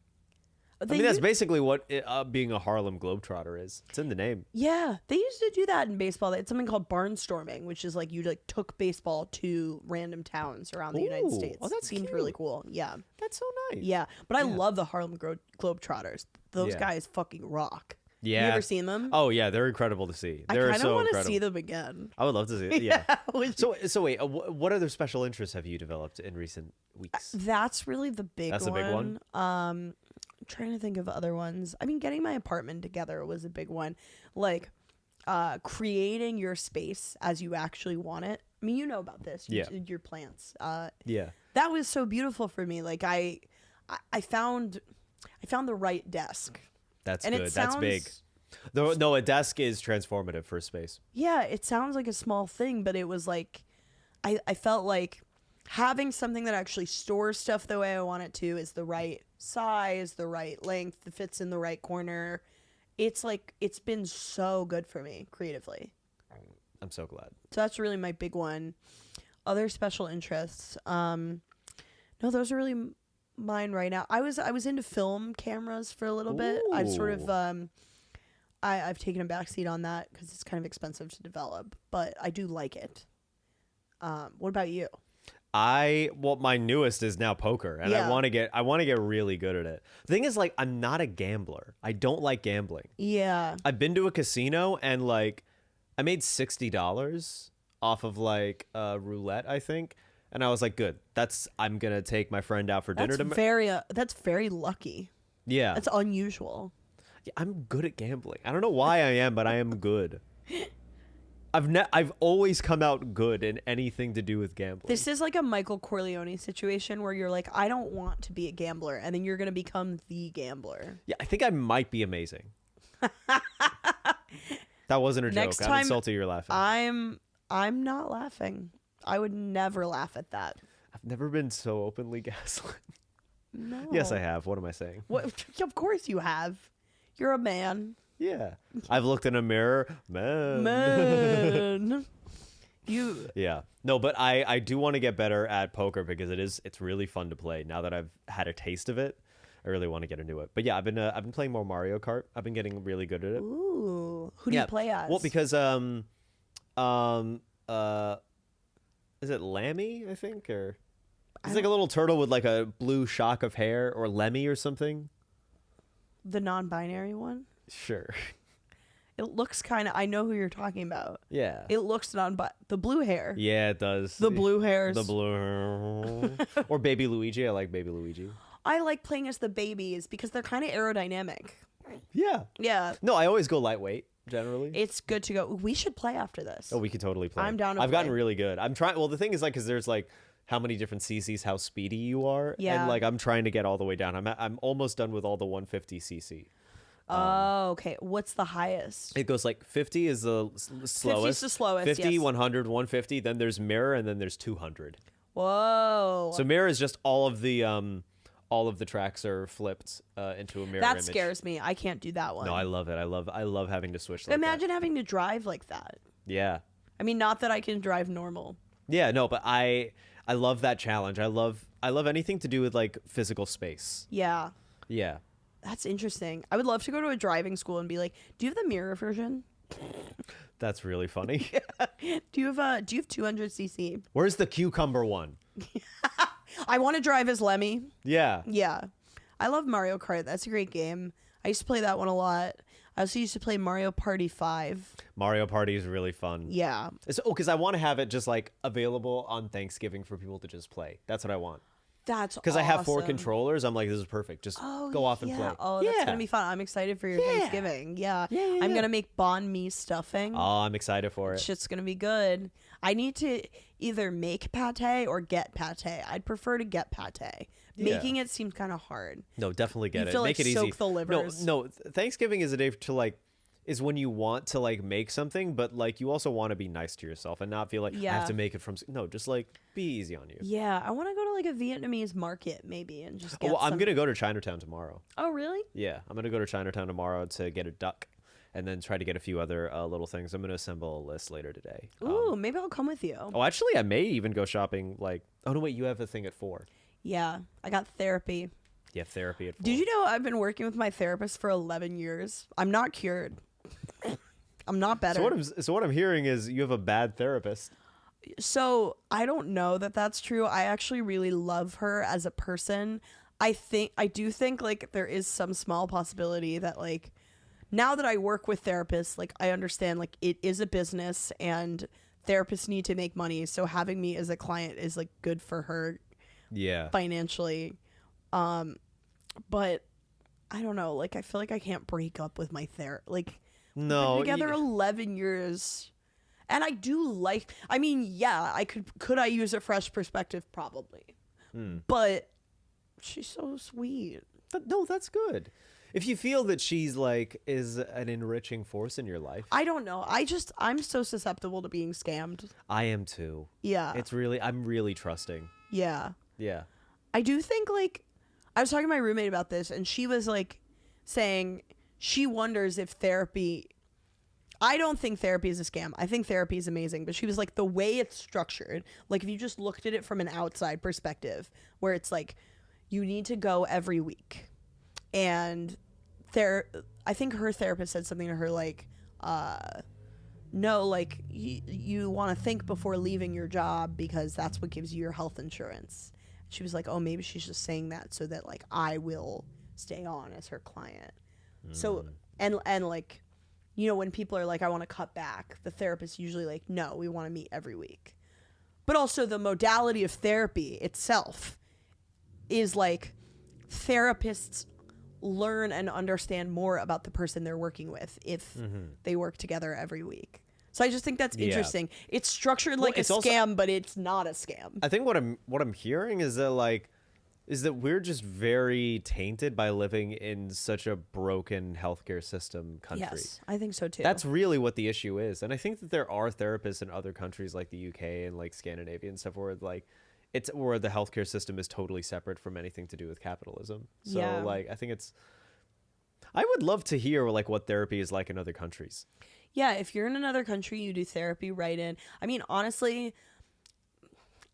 Speaker 1: I
Speaker 2: They
Speaker 1: mean, that's
Speaker 2: u-
Speaker 1: basically what being a Harlem Globetrotter is. It's in the name.
Speaker 2: Yeah, they used to do that in baseball. They had something called barnstorming, which is like you like took baseball to random towns around the United
Speaker 1: Ooh,
Speaker 2: States.
Speaker 1: oh, that
Speaker 2: seemed
Speaker 1: cute.
Speaker 2: really cool. Yeah,
Speaker 1: That's so nice.
Speaker 2: yeah. But I
Speaker 1: Yeah.
Speaker 2: love the Harlem Globetrotters. Those
Speaker 1: Yeah.
Speaker 2: guys fucking rock.
Speaker 1: Yeah.
Speaker 2: You ever seen them?
Speaker 1: Oh yeah, they're incredible to see.
Speaker 2: I
Speaker 1: They're
Speaker 2: kind of
Speaker 1: so
Speaker 2: want to
Speaker 1: incredible.
Speaker 2: see them again.
Speaker 1: I would love to see it. Yeah.
Speaker 2: Which-
Speaker 1: So wait, what other special interests have you developed in recent weeks?
Speaker 2: that's really the big
Speaker 1: That's
Speaker 2: one.
Speaker 1: a big one?
Speaker 2: I'm trying to think of other ones. I mean, getting my apartment together was a big one. Like creating your space as you actually want it. I mean, you know about this. You
Speaker 1: Yeah.
Speaker 2: did your plants.
Speaker 1: Yeah.
Speaker 2: That was so beautiful for me. Like I found the right desk.
Speaker 1: That's
Speaker 2: And it
Speaker 1: good. That's big.
Speaker 2: sounds-
Speaker 1: No, a desk is transformative for space.
Speaker 2: Yeah, it sounds like a small thing, but it was like I felt like having something that actually stores stuff the way I want it to is the right size, the right length, that fits in the right corner. It's like it's been so good for me creatively.
Speaker 1: I'm so glad.
Speaker 2: So that's really my big one. Other special interests. No, those are really mine right now. I was into film cameras for a little bit. I've sort of
Speaker 1: Ooh.
Speaker 2: I've taken a backseat on that because it's kind of expensive to develop, but I do like it. What about you?
Speaker 1: My newest is now poker, and
Speaker 2: Yeah.
Speaker 1: I want to get really good at it. The thing is, like, I'm not a gambler. I don't like gambling.
Speaker 2: Yeah.
Speaker 1: I've been to a casino and like I made $60 off of like roulette, I think, and I was like, good. I'm gonna take my friend out for dinner
Speaker 2: That's very lucky.
Speaker 1: Yeah.
Speaker 2: That's unusual.
Speaker 1: Yeah, I'm good at gambling. I don't know why I am, but I am good. I've always come out good in anything to do with gambling.
Speaker 2: This is like a Michael Corleone situation where you're like, I don't want to be a gambler, and then you're gonna become the gambler.
Speaker 1: Yeah, I think I might be amazing. That wasn't a
Speaker 2: Next
Speaker 1: joke. I'm
Speaker 2: time,
Speaker 1: insulted you're laughing.
Speaker 2: I'm not laughing. I would never laugh at that.
Speaker 1: I've never been so openly gaslit.
Speaker 2: No.
Speaker 1: Yes, I have. What am I saying?
Speaker 2: What? Of course you have. You're a man.
Speaker 1: Yeah. I've looked in a mirror. Man.
Speaker 2: Man. You.
Speaker 1: Yeah. No, but I do want to get better at poker because it's really fun to play. Now that I've had a taste of it, I really want to get into it. But yeah, I've been playing more Mario Kart. I've been getting really good at it.
Speaker 2: Ooh. Who do you play as?
Speaker 1: Well, because is it Lammy, I think, or it's like a little turtle with like a blue shock of hair, or Lemmy or something.
Speaker 2: The non-binary one?
Speaker 1: Sure.
Speaker 2: It looks kind of. I know who you're talking about.
Speaker 1: Yeah.
Speaker 2: It looks the blue hair.
Speaker 1: Yeah, it does.
Speaker 2: The blue hairs.
Speaker 1: The blue. Or Baby Luigi. I like Baby Luigi.
Speaker 2: I like playing as the babies because they're kind of aerodynamic.
Speaker 1: Yeah.
Speaker 2: Yeah.
Speaker 1: No, I always go lightweight generally.
Speaker 2: It's good to go. We should play after this.
Speaker 1: Oh, we could totally play.
Speaker 2: I'm down to
Speaker 1: I've gotten
Speaker 2: play.
Speaker 1: really good. I'm trying. Well, the thing is, like, because there's like how many different CCs, how speedy you are.
Speaker 2: Yeah.
Speaker 1: And like I'm trying to get all the way down. I'm almost done with all the 150 CC.
Speaker 2: Oh, okay. What's the highest?
Speaker 1: It goes like 50 is the slowest.
Speaker 2: 50's the slowest,
Speaker 1: 50,
Speaker 2: yes.
Speaker 1: 100, 150. Then there's mirror, and then there's 200.
Speaker 2: Whoa.
Speaker 1: So mirror is just all of the tracks are flipped into a mirror
Speaker 2: that
Speaker 1: image.
Speaker 2: scares me. I can't do that one.
Speaker 1: No, I love it. I love having to switch like
Speaker 2: Imagine having to drive like that.
Speaker 1: that. Yeah.
Speaker 2: I mean, not that I can drive normal.
Speaker 1: Yeah, no, but I love that challenge. I love anything to do with like physical space.
Speaker 2: Yeah.
Speaker 1: Yeah.
Speaker 2: That's interesting. I would love to go to a driving school and be like, "Do you have the mirror version?
Speaker 1: That's really funny.
Speaker 2: Do you have 200 cc?
Speaker 1: Where's the cucumber one?
Speaker 2: I want to drive as Lemmy.
Speaker 1: Yeah.
Speaker 2: Yeah. I love Mario Kart. That's a great game. I used to play that one a lot. I also used to play Mario Party 5.
Speaker 1: Mario Party is really fun.
Speaker 2: Yeah.
Speaker 1: Because I want to have it just like available on Thanksgiving for people to just play. That's what I want.
Speaker 2: That's
Speaker 1: Because I have 4
Speaker 2: awesome.
Speaker 1: controllers. I'm like, this is perfect. Just go off and play.
Speaker 2: Oh, that's going to be fun. I'm excited for your Thanksgiving. Yeah. I'm going to make banh mi stuffing.
Speaker 1: Oh, I'm excited for it.
Speaker 2: Shit's going to be good. I need to either make pate or get pate. I'd prefer to get pate.
Speaker 1: Yeah.
Speaker 2: Making it seems kind of hard.
Speaker 1: No, definitely get
Speaker 2: You
Speaker 1: it.
Speaker 2: feel
Speaker 1: Make
Speaker 2: like
Speaker 1: it
Speaker 2: soak
Speaker 1: easy.
Speaker 2: the livers.
Speaker 1: No, Thanksgiving is a day to like is when you want to like make something, but like you also want to be nice to yourself and not feel like I
Speaker 2: Yeah.
Speaker 1: have to make it from. No, just like be easy on you.
Speaker 2: Yeah, I want to go to like a Vietnamese market maybe and just get
Speaker 1: Well, I'm
Speaker 2: some-
Speaker 1: gonna go to Chinatown tomorrow.
Speaker 2: Oh, really?
Speaker 1: Yeah, I'm gonna go to Chinatown tomorrow to get a duck, and then try to get a few other little things. I'm gonna assemble a list later today.
Speaker 2: Ooh, maybe I'll come with you.
Speaker 1: Oh, actually, I may even go shopping. Like, oh no, wait, you have a thing at 4.
Speaker 2: Yeah, I got therapy.
Speaker 1: You have therapy at 4.
Speaker 2: Did you know I've been working with my therapist for 11 years? I'm not cured. I'm not better.
Speaker 1: So what I'm hearing is you have a bad therapist.
Speaker 2: So I don't know that that's true. I actually really love her as a person. I do think like there is some small possibility that like now that I work with therapists, like I understand like it is a business and therapists need to make money. So having me as a client is like good for her
Speaker 1: Yeah.
Speaker 2: financially. But I don't know. Like I feel like I can't break up with my like
Speaker 1: No.
Speaker 2: we've been together 11 years. And I do like, I mean, yeah, could I use a fresh perspective? Probably. But she's so sweet.
Speaker 1: No, that's good. If you feel that she's like is an enriching force in your life.
Speaker 2: I don't know. I'm so susceptible to being scammed.
Speaker 1: I am too.
Speaker 2: Yeah.
Speaker 1: I'm really trusting.
Speaker 2: Yeah.
Speaker 1: Yeah.
Speaker 2: I do think like, I was talking to my roommate about this and she was like saying she wonders if therapy, I don't think therapy is a scam. I think therapy is amazing. But she was like, the way it's structured, like if you just looked at it from an outside perspective, where it's like, you need to go every week. And I think her therapist said something to her like, no, like you want to think before leaving your job because that's what gives you your health insurance. She was like, oh, maybe she's just saying that so that like I will stay on as her client. So, and like, you know, when people are like, I want to cut back, the therapist usually like, no, we want to meet every week. But also the modality of therapy itself is like therapists learn and understand more about the person they're working with if they work together every week. So I just think that's interesting. It's structured like a
Speaker 1: it's also-
Speaker 2: scam, but it's not a scam.
Speaker 1: I think what I'm hearing is that we're just very tainted by living in such a broken healthcare system country.
Speaker 2: Yes, I think so too.
Speaker 1: That's really what the issue is. And I think that there are therapists in other countries like the UK and like Scandinavia and stuff where like it's where the healthcare system is totally separate from anything to do with capitalism. So
Speaker 2: Yeah.
Speaker 1: like I think I would love to hear like what therapy is like in other countries.
Speaker 2: Yeah, if you're in another country, you do therapy, write in. I mean, honestly,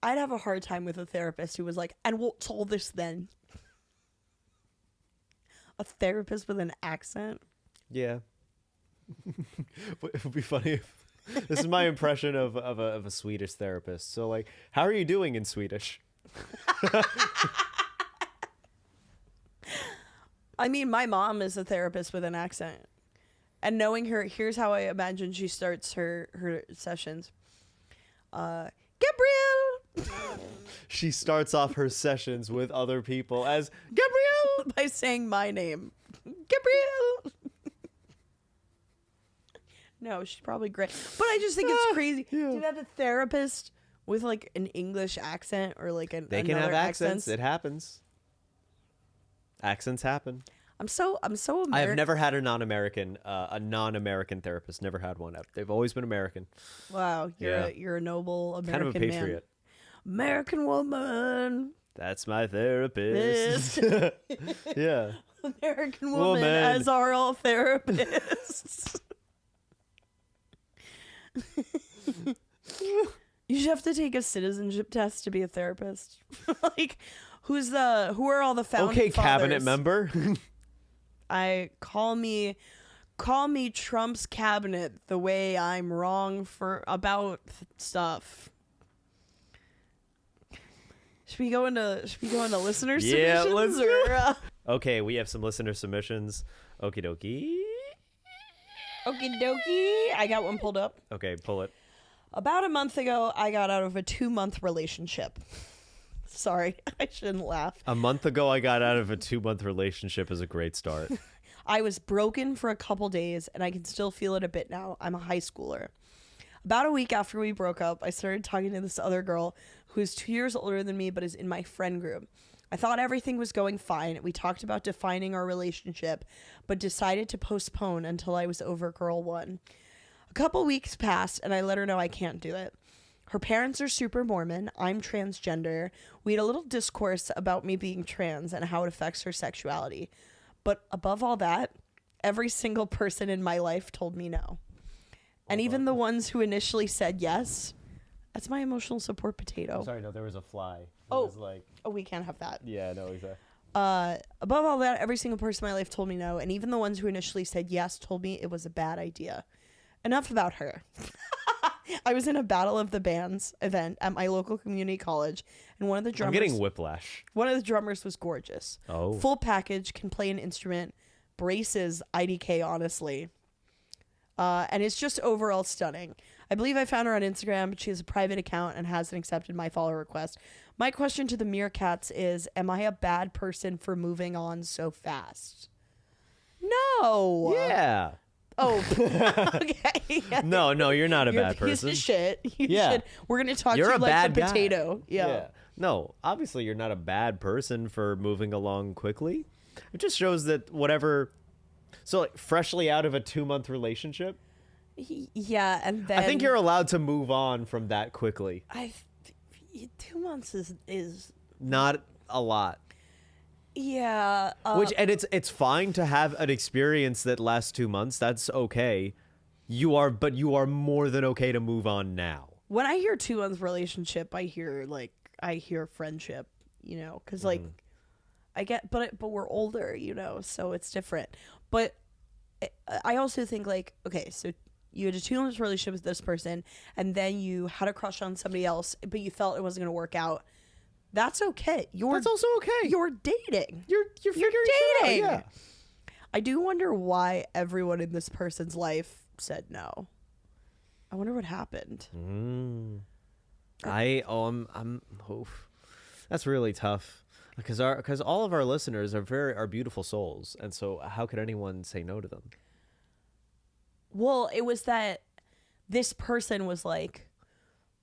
Speaker 2: I'd have a hard time with a therapist who was like, and what's all this then? A therapist with an accent?
Speaker 1: Yeah. It would be funny if this is my impression of a Swedish therapist. So like, how are you doing in Swedish?
Speaker 2: I mean, my mom is a therapist with an accent. And knowing her, here's how I imagine she starts her sessions. Gabriel!
Speaker 1: She starts off her sessions with other people as Gabrielle
Speaker 2: By saying my name. Gabriel! No, she's probably great. But I just think it's crazy.
Speaker 1: yeah.
Speaker 2: To have a therapist with like an English accent or like
Speaker 1: They can have accents. It happens. Accents happen.
Speaker 2: I'm so American.
Speaker 1: I have never had a non-American therapist. Never had one. They've always been American.
Speaker 2: Wow, you're a noble American
Speaker 1: Kind of a patriot.
Speaker 2: man. American woman.
Speaker 1: That's my therapist. Yeah.
Speaker 2: American woman as are all therapists. You should have to take a citizenship test to be a therapist. Like, who are all the founding fathers?
Speaker 1: Cabinet member.
Speaker 2: Call me Trump's cabinet the way I'm wrong about stuff. Should we go into listener submissions?
Speaker 1: Let's
Speaker 2: or,
Speaker 1: Okay, we have some listener submissions. Okie dokie.
Speaker 2: Okie dokie. I got one pulled up.
Speaker 1: Okay, pull it.
Speaker 2: About a month ago, I got out of a 2-month relationship. Sorry, I shouldn't laugh.
Speaker 1: A month ago, I got out of a 2-month relationship is a great start.
Speaker 2: I was broken for a couple days, and I can still feel it a bit now. I'm a high schooler. About a week after we broke up, I started talking to this other girl who is 2 years older than me but is in my friend group. I thought everything was going fine. We talked about defining our relationship, but decided to postpone until I was over girl 1. A couple weeks passed, and I let her know I can't do it. Her parents are super Mormon. I'm transgender. We had a little discourse about me being trans and how it affects her sexuality. But above all that, every single person in my life told me no. And even the ones who initially said yes, that's my emotional support potato.
Speaker 1: Sorry, no, there was a fly.
Speaker 2: Oh, we can't have that.
Speaker 1: Yeah, no, exactly.
Speaker 2: Above all that, every single person in my life told me no. And even the ones who initially said yes told me it was a bad idea. Enough about her. I was in a Battle of the Bands event at my local community college, and one of the drummers...
Speaker 1: I'm getting whiplash.
Speaker 2: One of the drummers was gorgeous.
Speaker 1: Oh.
Speaker 2: Full package, can play an instrument, braces IDK, honestly. And it's just overall stunning. I believe I found her on Instagram, but she has a private account and hasn't accepted my follow request. My question to the Meerkats is, am I a bad person for moving on so fast? No.
Speaker 1: Yeah.
Speaker 2: Oh, okay.
Speaker 1: No, you're not a
Speaker 2: You're
Speaker 1: bad
Speaker 2: a piece
Speaker 1: person.
Speaker 2: of shit.
Speaker 1: Yeah.
Speaker 2: We're going to talk
Speaker 1: You're
Speaker 2: to
Speaker 1: a
Speaker 2: you like
Speaker 1: bad
Speaker 2: a
Speaker 1: guy.
Speaker 2: potato. Yeah.
Speaker 1: No, obviously you're not a bad person for moving along quickly. It just shows that whatever... So, like, freshly out of a 2-month relationship,
Speaker 2: Yeah, and then...
Speaker 1: I think you're allowed to move on from that quickly.
Speaker 2: 2 months is...
Speaker 1: Not a lot.
Speaker 2: Yeah.
Speaker 1: And it's fine to have an experience that lasts 2 months. That's okay. But you are more than okay to move on now.
Speaker 2: When I hear 2 month relationship, I hear friendship, because like I get, but we're older, so it's different. But I also think like, okay, so you had a 2 month relationship with this person, and then you had a crush on somebody else, but you felt it wasn't going to work out. That's okay.
Speaker 1: That's also okay.
Speaker 2: You're dating.
Speaker 1: You're figuring shit out,
Speaker 2: dating.
Speaker 1: yeah.
Speaker 2: I do wonder why everyone in this person's life said no. I wonder what happened.
Speaker 1: That's really tough because all of our listeners are beautiful souls, and so how could anyone say no to them?
Speaker 2: Well, it was that this person was like,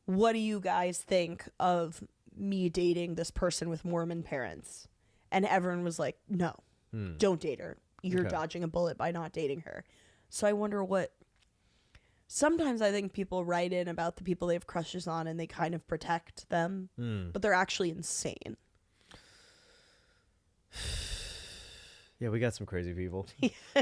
Speaker 2: what do you guys think of me dating this person with Mormon parents? And everyone was like, no, don't date her. You're dodging a bullet by not dating her. So I wonder what... Sometimes I think people write in about the people they have crushes on and they kind of protect them, but they're actually insane.
Speaker 1: Yeah, we got some crazy people.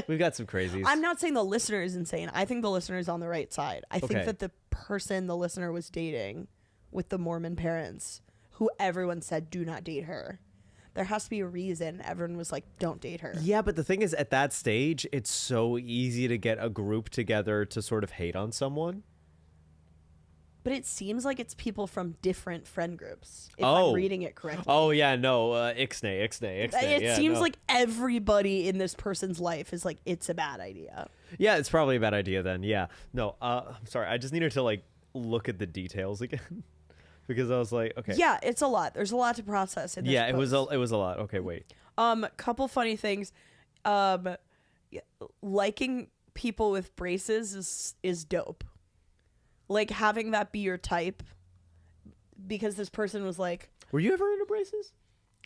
Speaker 1: We've got some crazies.
Speaker 2: I'm not saying the listener is insane. I think the listener is on the right side. I think
Speaker 1: Okay.
Speaker 2: that the person the listener was dating with the Mormon parents, who everyone said do not date her, there has to be a reason everyone was like, don't date her.
Speaker 1: Yeah, but the thing is, at that stage, it's so easy to get a group together to sort of hate on someone.
Speaker 2: But it seems like it's people from different friend groups, if
Speaker 1: Oh.
Speaker 2: I'm reading it correctly.
Speaker 1: Oh, yeah, no, ixnay.
Speaker 2: It seems like everybody in this person's life is like, it's a bad idea.
Speaker 1: Yeah, it's probably a bad idea then, yeah. No, I'm sorry, I just needed to, like, look at the details again. Because I was like, okay.
Speaker 2: Yeah, it's a lot. There's a lot to process in this
Speaker 1: Yeah, it was
Speaker 2: post.
Speaker 1: a lot. Okay, wait.
Speaker 2: Couple funny things. Liking people with braces is dope. Like having that be your type, because this person was like,
Speaker 1: Were you ever into braces?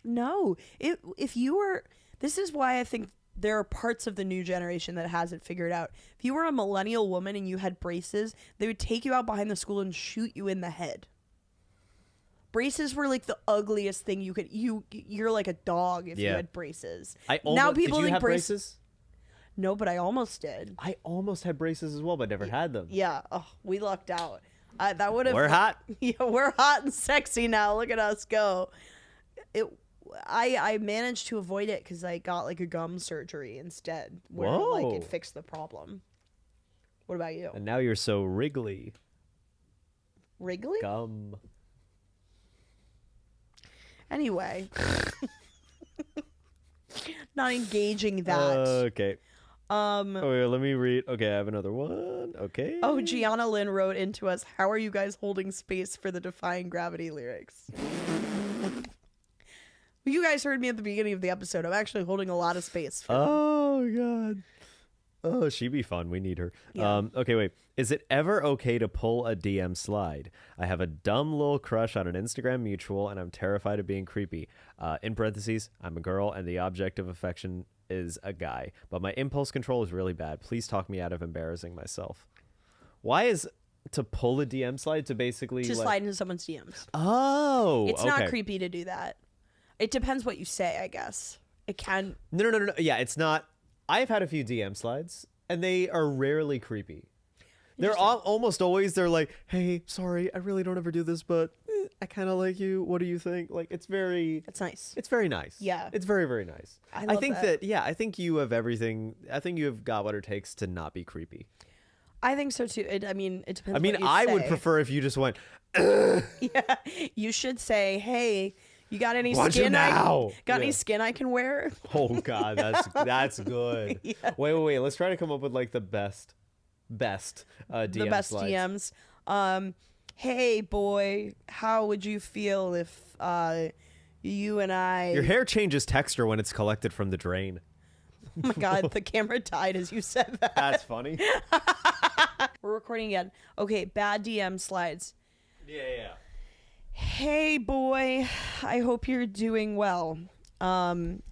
Speaker 2: no, if you were, this is why I think there are parts of the new generation that hasn't figured out. If you were a millennial woman and you had braces, they would take you out behind the school and shoot you in the head. Braces were like the ugliest thing you could. You're like a dog if you
Speaker 1: Yeah.
Speaker 2: had braces.
Speaker 1: Now
Speaker 2: people
Speaker 1: did you
Speaker 2: think
Speaker 1: have braces?
Speaker 2: No, but I almost did.
Speaker 1: I almost had braces as well, but never had them.
Speaker 2: Yeah. Oh, we lucked out. That would have.
Speaker 1: We're hot.
Speaker 2: Yeah, we're hot and sexy now. Look at us go. I managed to avoid it because I got like a gum surgery instead, where like
Speaker 1: Whoa.
Speaker 2: it fixed the problem. What about you?
Speaker 1: And now you're so wriggly.
Speaker 2: Wrigley?
Speaker 1: Gum.
Speaker 2: Anyway. Not engaging that.
Speaker 1: Okay. Oh, wait, let me read. Okay, I have another one. Okay.
Speaker 2: Oh, Gianna Lynn wrote into us, how are you guys holding space for the Defying Gravity lyrics? You guys heard me at the beginning of the episode. I'm actually holding a lot of space for them.
Speaker 1: Oh, God. Oh, she'd be fun. We need her.
Speaker 2: Yeah.
Speaker 1: Okay, wait. Is it ever okay to pull a DM slide? I have a dumb little crush on an Instagram mutual, and I'm terrified of being creepy. In parentheses, I'm a girl, and the object of affection is a guy. But my impulse control is really bad. Please talk me out of embarrassing myself. Why is to pull a DM slide to basically...
Speaker 2: To
Speaker 1: like...
Speaker 2: slide into someone's DMs.
Speaker 1: Oh,
Speaker 2: It's
Speaker 1: okay.
Speaker 2: not creepy to do that. It depends what you say, I guess. It can...
Speaker 1: No. Yeah, it's not... I've had a few DM slides, and they are rarely creepy. They're almost always, they're like, hey, sorry, I really don't ever do this, but I kind of like you. What do you think? Like, it's very...
Speaker 2: It's nice.
Speaker 1: It's very nice.
Speaker 2: Yeah.
Speaker 1: It's very, very nice.
Speaker 2: I love
Speaker 1: think
Speaker 2: that.
Speaker 1: I think you have everything. I think you have got what it takes to not be creepy.
Speaker 2: I think so, too. It depends
Speaker 1: I mean,
Speaker 2: what you
Speaker 1: I
Speaker 2: say.
Speaker 1: would prefer if you just went,
Speaker 2: Yeah. You should say, hey, you got any
Speaker 1: Want you
Speaker 2: skin?
Speaker 1: now.
Speaker 2: Got any
Speaker 1: Yeah.
Speaker 2: skin I can wear?
Speaker 1: oh, God, that's good.
Speaker 2: Yeah.
Speaker 1: Wait. Let's try to come up with, like, the best DM
Speaker 2: The best
Speaker 1: slides.
Speaker 2: DMs. Hey, boy, how would you feel if you and I...
Speaker 1: Your hair changes texture when it's collected from the drain.
Speaker 2: Oh, my God, the camera died as you said that.
Speaker 1: That's funny.
Speaker 2: We're recording again. Okay, bad DM slides.
Speaker 1: Yeah.
Speaker 2: Hey, boy, I hope you're doing well.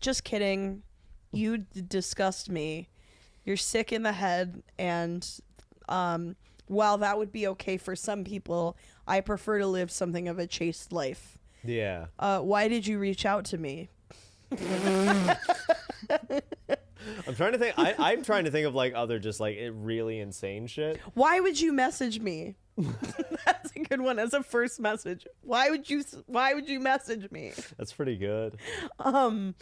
Speaker 2: Just kidding. You disgust me. You're sick in the head, and while that would be okay for some people, I prefer to live something of a chaste life.
Speaker 1: Yeah.
Speaker 2: Why did you reach out to me?
Speaker 1: I'm trying to think. I'm trying to think of like other just like really insane shit.
Speaker 2: Why would you message me? That's a good one as a first message. Why would you message me?
Speaker 1: That's pretty good.
Speaker 2: You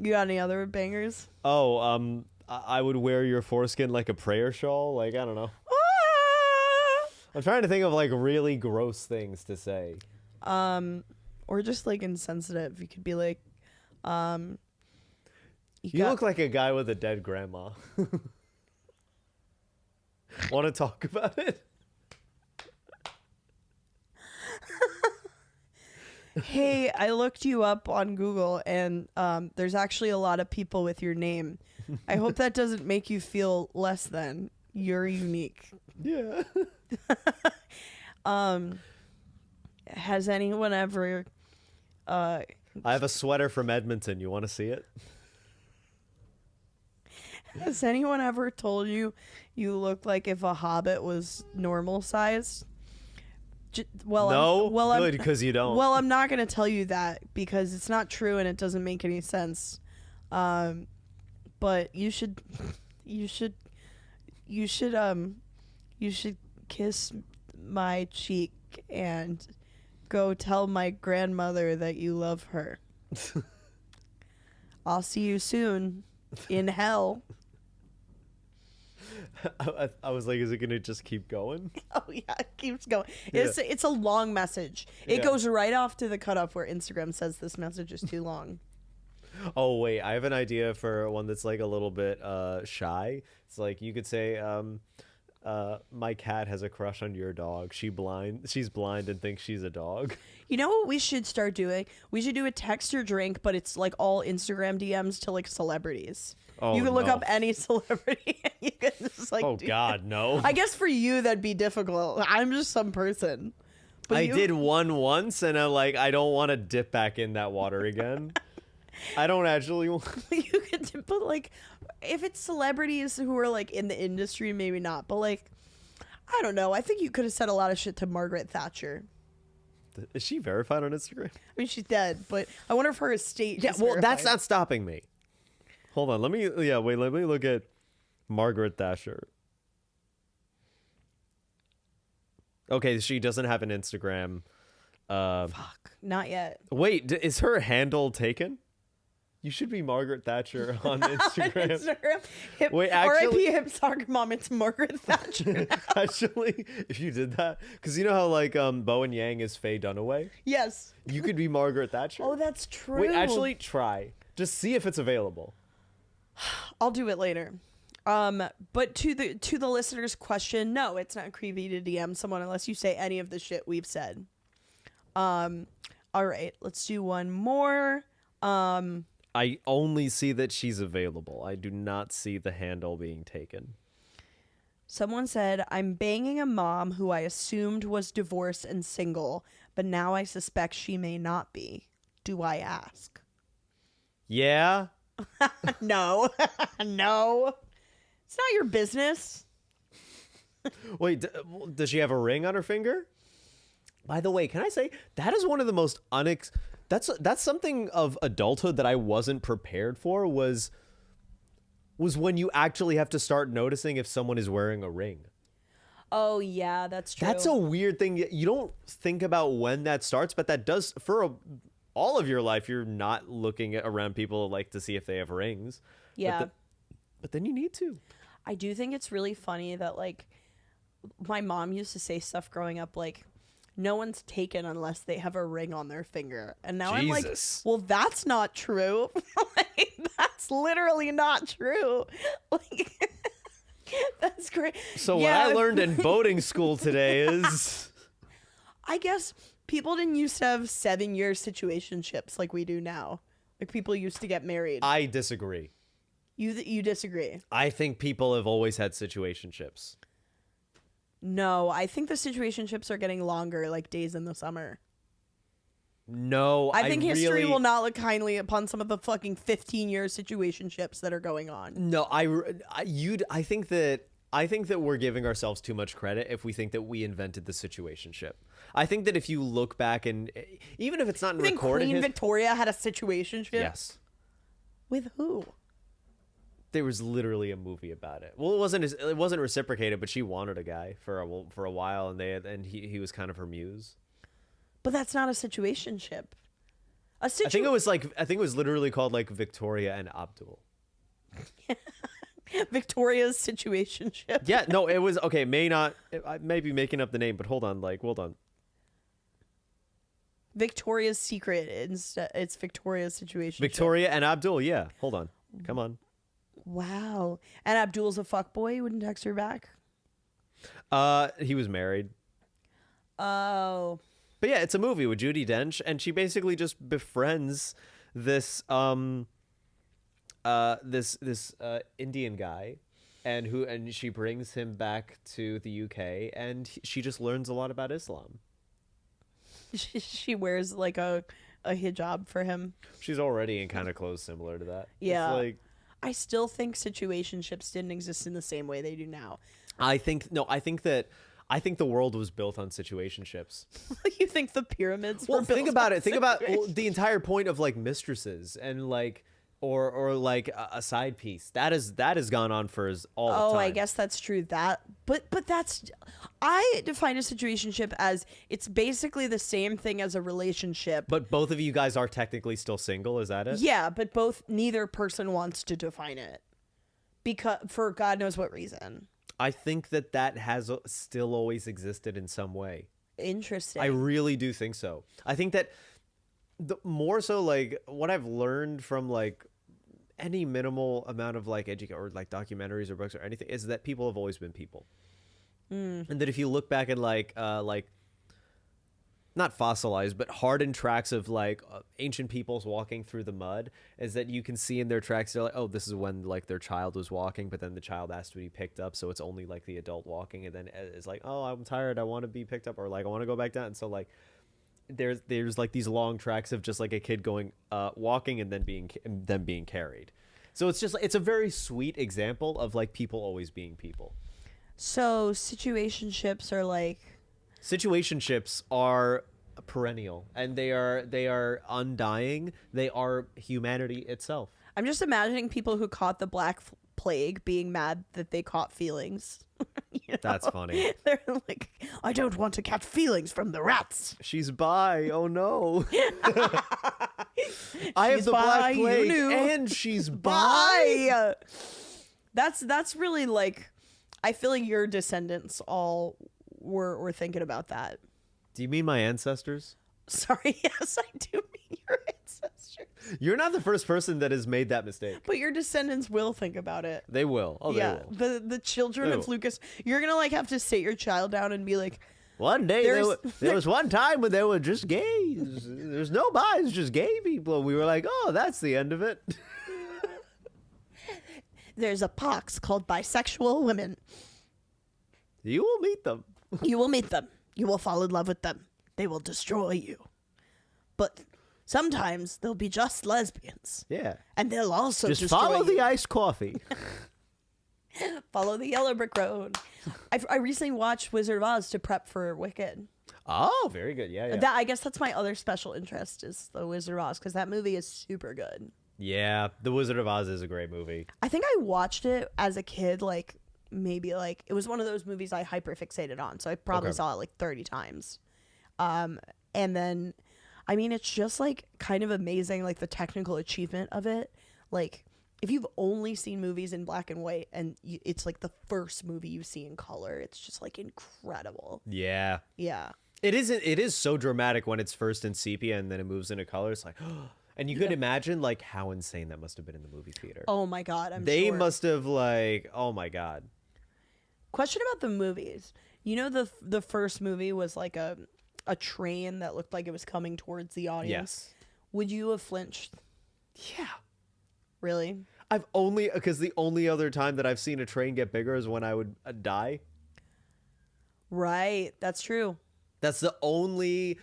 Speaker 2: got any other bangers?
Speaker 1: Oh, I would wear your foreskin like a prayer shawl. Like, I don't know. I'm trying to think of like really gross things to say.
Speaker 2: Or just like insensitive. You could be like,
Speaker 1: You look like a guy with a dead grandma. Want to talk about it?
Speaker 2: hey, I looked you up on Google, and there's actually a lot of people with your name. I hope that doesn't make you feel less than. You're unique.
Speaker 1: Yeah.
Speaker 2: Has anyone ever...
Speaker 1: I have a sweater from Edmonton. You want to see it?
Speaker 2: Has anyone ever told you you look like if a hobbit was normal sized?
Speaker 1: No? Good, 'cause you don't.
Speaker 2: Well, I'm not going to tell you that because it's not true and it doesn't make any sense. but you should kiss my cheek and go tell my grandmother that you love her. I'll see you soon in hell.
Speaker 1: I was like, is it gonna just keep going?
Speaker 2: Oh yeah, it keeps going.
Speaker 1: Yeah.
Speaker 2: It's a long message. It
Speaker 1: Yeah.
Speaker 2: goes right off to the cutoff where Instagram says this message is too long.
Speaker 1: Oh wait, I have an idea for one that's like a little bit shy. It's like you could say, my cat has a crush on your dog. She's blind and thinks she's a dog.
Speaker 2: You know what we should start doing? We should do a text or drink, but it's like all Instagram DMs to like celebrities.
Speaker 1: Oh,
Speaker 2: You can look
Speaker 1: no.
Speaker 2: up any celebrity and you can just like
Speaker 1: Oh
Speaker 2: do
Speaker 1: God, no.
Speaker 2: I guess for you that'd be difficult. I'm just some person. But
Speaker 1: I
Speaker 2: you-
Speaker 1: did one once, and I don't want to dip back in that water again. I don't actually want.
Speaker 2: You could put like, if it's celebrities who are like in the industry, maybe not. But like, I don't know. I think you could have said a lot of shit to Margaret Thatcher.
Speaker 1: Is she verified on Instagram?
Speaker 2: I mean, she's dead, but I wonder if her estate.
Speaker 1: Yeah,
Speaker 2: is
Speaker 1: well, that's
Speaker 2: verified.
Speaker 1: not stopping me. Hold on, let me look at Margaret Thatcher. Okay, she doesn't have an Instagram.
Speaker 2: Fuck, not yet.
Speaker 1: Wait, is her handle taken? You should be Margaret Thatcher on Instagram.
Speaker 2: Instagram.
Speaker 1: Wait,
Speaker 2: R.I.P.
Speaker 1: actually-
Speaker 2: Hip Soccer Mom. It's Margaret Thatcher.
Speaker 1: Actually, if you did that, because you know how like Bo and Yang is Faye Dunaway,
Speaker 2: Yes.
Speaker 1: you could be Margaret Thatcher.
Speaker 2: Oh, that's true.
Speaker 1: Wait, actually, try. Just see if it's available.
Speaker 2: I'll do it later. But to the listener's question, no, it's not creepy to DM someone unless you say any of the shit we've said. All right, let's do one more.
Speaker 1: I only see that she's available. I do not see the handle being taken.
Speaker 2: Someone said, I'm banging a mom who I assumed was divorced and single, but now I suspect she may not be. Do I ask?
Speaker 1: Yeah?
Speaker 2: No. No. It's not your business.
Speaker 1: Wait, does she have a ring on her finger? By the way, can I say that is one of the most that's something of adulthood that I wasn't prepared for was when you actually have to start noticing if someone is wearing a ring.
Speaker 2: Oh, yeah, that's true.
Speaker 1: That's a weird thing. You don't think about when that starts, but that does for all of your life. You're not looking around people like to see if they have rings.
Speaker 2: Yeah.
Speaker 1: But then you need to.
Speaker 2: I do think it's really funny that, like, my mom used to say stuff growing up, like, no one's taken unless they have a ring on their finger. And now
Speaker 1: Jesus.
Speaker 2: I'm like, well, that's not true. Like, that's literally not true. Like, that's great.
Speaker 1: So
Speaker 2: Yeah,
Speaker 1: what I learned in boating school today is
Speaker 2: I guess people didn't used to have 7-year situationships like we do now. Like, people used to get married.
Speaker 1: I disagree.
Speaker 2: You disagree?
Speaker 1: I think people have always had situationships.
Speaker 2: No, I think the situationships are getting longer, like days in the summer.
Speaker 1: No,
Speaker 2: I think history
Speaker 1: really,
Speaker 2: will not look kindly upon some of the fucking 15-year situationships that are going on.
Speaker 1: No, I think that we're giving ourselves too much credit if we think that we invented the situationship. I think that if you look back and even if it's not in
Speaker 2: You think
Speaker 1: recorded
Speaker 2: Queen
Speaker 1: his-
Speaker 2: Victoria had a situationship?
Speaker 1: yes,
Speaker 2: With who?
Speaker 1: there was literally a movie about it. Well, it wasn't reciprocated, but she wanted a guy for a while, and he was kind of her muse.
Speaker 2: But that's not a situationship.
Speaker 1: I think it was literally called like Victoria and Abdul.
Speaker 2: Victoria's situationship.
Speaker 1: Yeah, no, it was okay. I may be making up the name, but hold on.
Speaker 2: Victoria's Secret. It's Victoria's situationship.
Speaker 1: Victoria and Abdul. Yeah, hold on. Come on.
Speaker 2: Wow. And Abdul's a fuckboy. You wouldn't text her back?
Speaker 1: He was married.
Speaker 2: Oh.
Speaker 1: But yeah, it's a movie with Judi Dench, and she basically just befriends this Indian guy, and she brings him back to the UK, and she just learns a lot about Islam.
Speaker 2: She wears like a hijab for him.
Speaker 1: She's already in kind of clothes similar to that.
Speaker 2: Yeah.
Speaker 1: It's like,
Speaker 2: I still think situationships didn't exist in the same way they do now.
Speaker 1: I think the world was built on situationships.
Speaker 2: You think the pyramids
Speaker 1: Well,
Speaker 2: were built
Speaker 1: think about
Speaker 2: on
Speaker 1: it. Think about
Speaker 2: situations?
Speaker 1: the entire point of like mistresses and like or like a side piece. That has gone on for all the time.
Speaker 2: Oh, I guess that's true. But that's, I define a situationship as it's basically the same thing as a relationship.
Speaker 1: But both of you guys are technically still single. Is that it?
Speaker 2: Yeah, but neither person wants to define it because for God knows what reason.
Speaker 1: I think that has still always existed in some way.
Speaker 2: Interesting.
Speaker 1: I really do think so. I think that more so like what I've learned from like any minimal amount of like or like documentaries or books or anything is that people have always been people. And that if you look back at like not fossilized but hardened tracks of like ancient peoples walking through the mud, is that you can see in their tracks they're like, oh, this is when like their child was walking, but then the child asked to be picked up, so it's only like the adult walking, and then it's like, oh, I'm tired, I want to be picked up, or like I want to go back down. And so like there's like these long tracks of just like a kid going walking and then being carried. So it's a very sweet example of like people always being people.
Speaker 2: So situationships
Speaker 1: are perennial, and they are undying. They are humanity itself.
Speaker 2: I'm just imagining people who caught the Black Plague being mad that they caught feelings. You know?
Speaker 1: That's funny.
Speaker 2: They're like, I don't want to catch feelings from the rats.
Speaker 1: She's bi. Oh no. I have
Speaker 2: She's
Speaker 1: the Black
Speaker 2: bi,
Speaker 1: Plague,
Speaker 2: you knew.
Speaker 1: and she's bi.
Speaker 2: Bye. That's really like, I feel like your descendants all were thinking about that.
Speaker 1: Do you mean my ancestors?
Speaker 2: Sorry, yes, I do mean your ancestors.
Speaker 1: You're not the first person that has made that mistake.
Speaker 2: But your descendants will think about it.
Speaker 1: They will. Oh,
Speaker 2: Yeah,
Speaker 1: they will.
Speaker 2: the children
Speaker 1: They
Speaker 2: of
Speaker 1: will.
Speaker 2: Lukas, you're gonna like have to sit your child down and be like,
Speaker 1: One day there was one time when there were just gays. There's no bis, just gay people. And we were like, oh, that's the end of it.
Speaker 2: there's a pox called bisexual women.
Speaker 1: You will meet them.
Speaker 2: You will meet them. You will fall in love with them. They will destroy you. But sometimes they'll be just lesbians.
Speaker 1: Yeah.
Speaker 2: And they'll also
Speaker 1: Just
Speaker 2: destroy
Speaker 1: follow the
Speaker 2: you.
Speaker 1: iced coffee.
Speaker 2: Follow the yellow brick road. I recently watched Wizard of Oz to prep for Wicked.
Speaker 1: Oh, very good. Yeah, yeah.
Speaker 2: That, I guess that's my other special interest is the Wizard of Oz because that movie is super good.
Speaker 1: Yeah, The Wizard of Oz is a great movie.
Speaker 2: I think I watched it as a kid, like maybe like it was one of those movies I hyperfixated on, so I probably saw it like 30 times. And then, I mean, it's just like kind of amazing, like the technical achievement of it. Like if you've only seen movies in black and white and it's like the first movie you see in color, it's just like incredible.
Speaker 1: Yeah.
Speaker 2: Yeah.
Speaker 1: It is so dramatic when it's first in sepia and then it moves into color. It's like, and you could imagine like how insane that must have been in the movie theater.
Speaker 2: Oh my God.
Speaker 1: They
Speaker 2: sure.
Speaker 1: must have like, oh my God.
Speaker 2: Question about the movies. You know, the first movie was like a train that looked like it was coming towards the audience.
Speaker 1: Yes.
Speaker 2: Would you have flinched?
Speaker 1: Yeah.
Speaker 2: Really?
Speaker 1: Because the only other time that I've seen a train get bigger is when I would die.
Speaker 2: Right. That's true.
Speaker 1: That's the only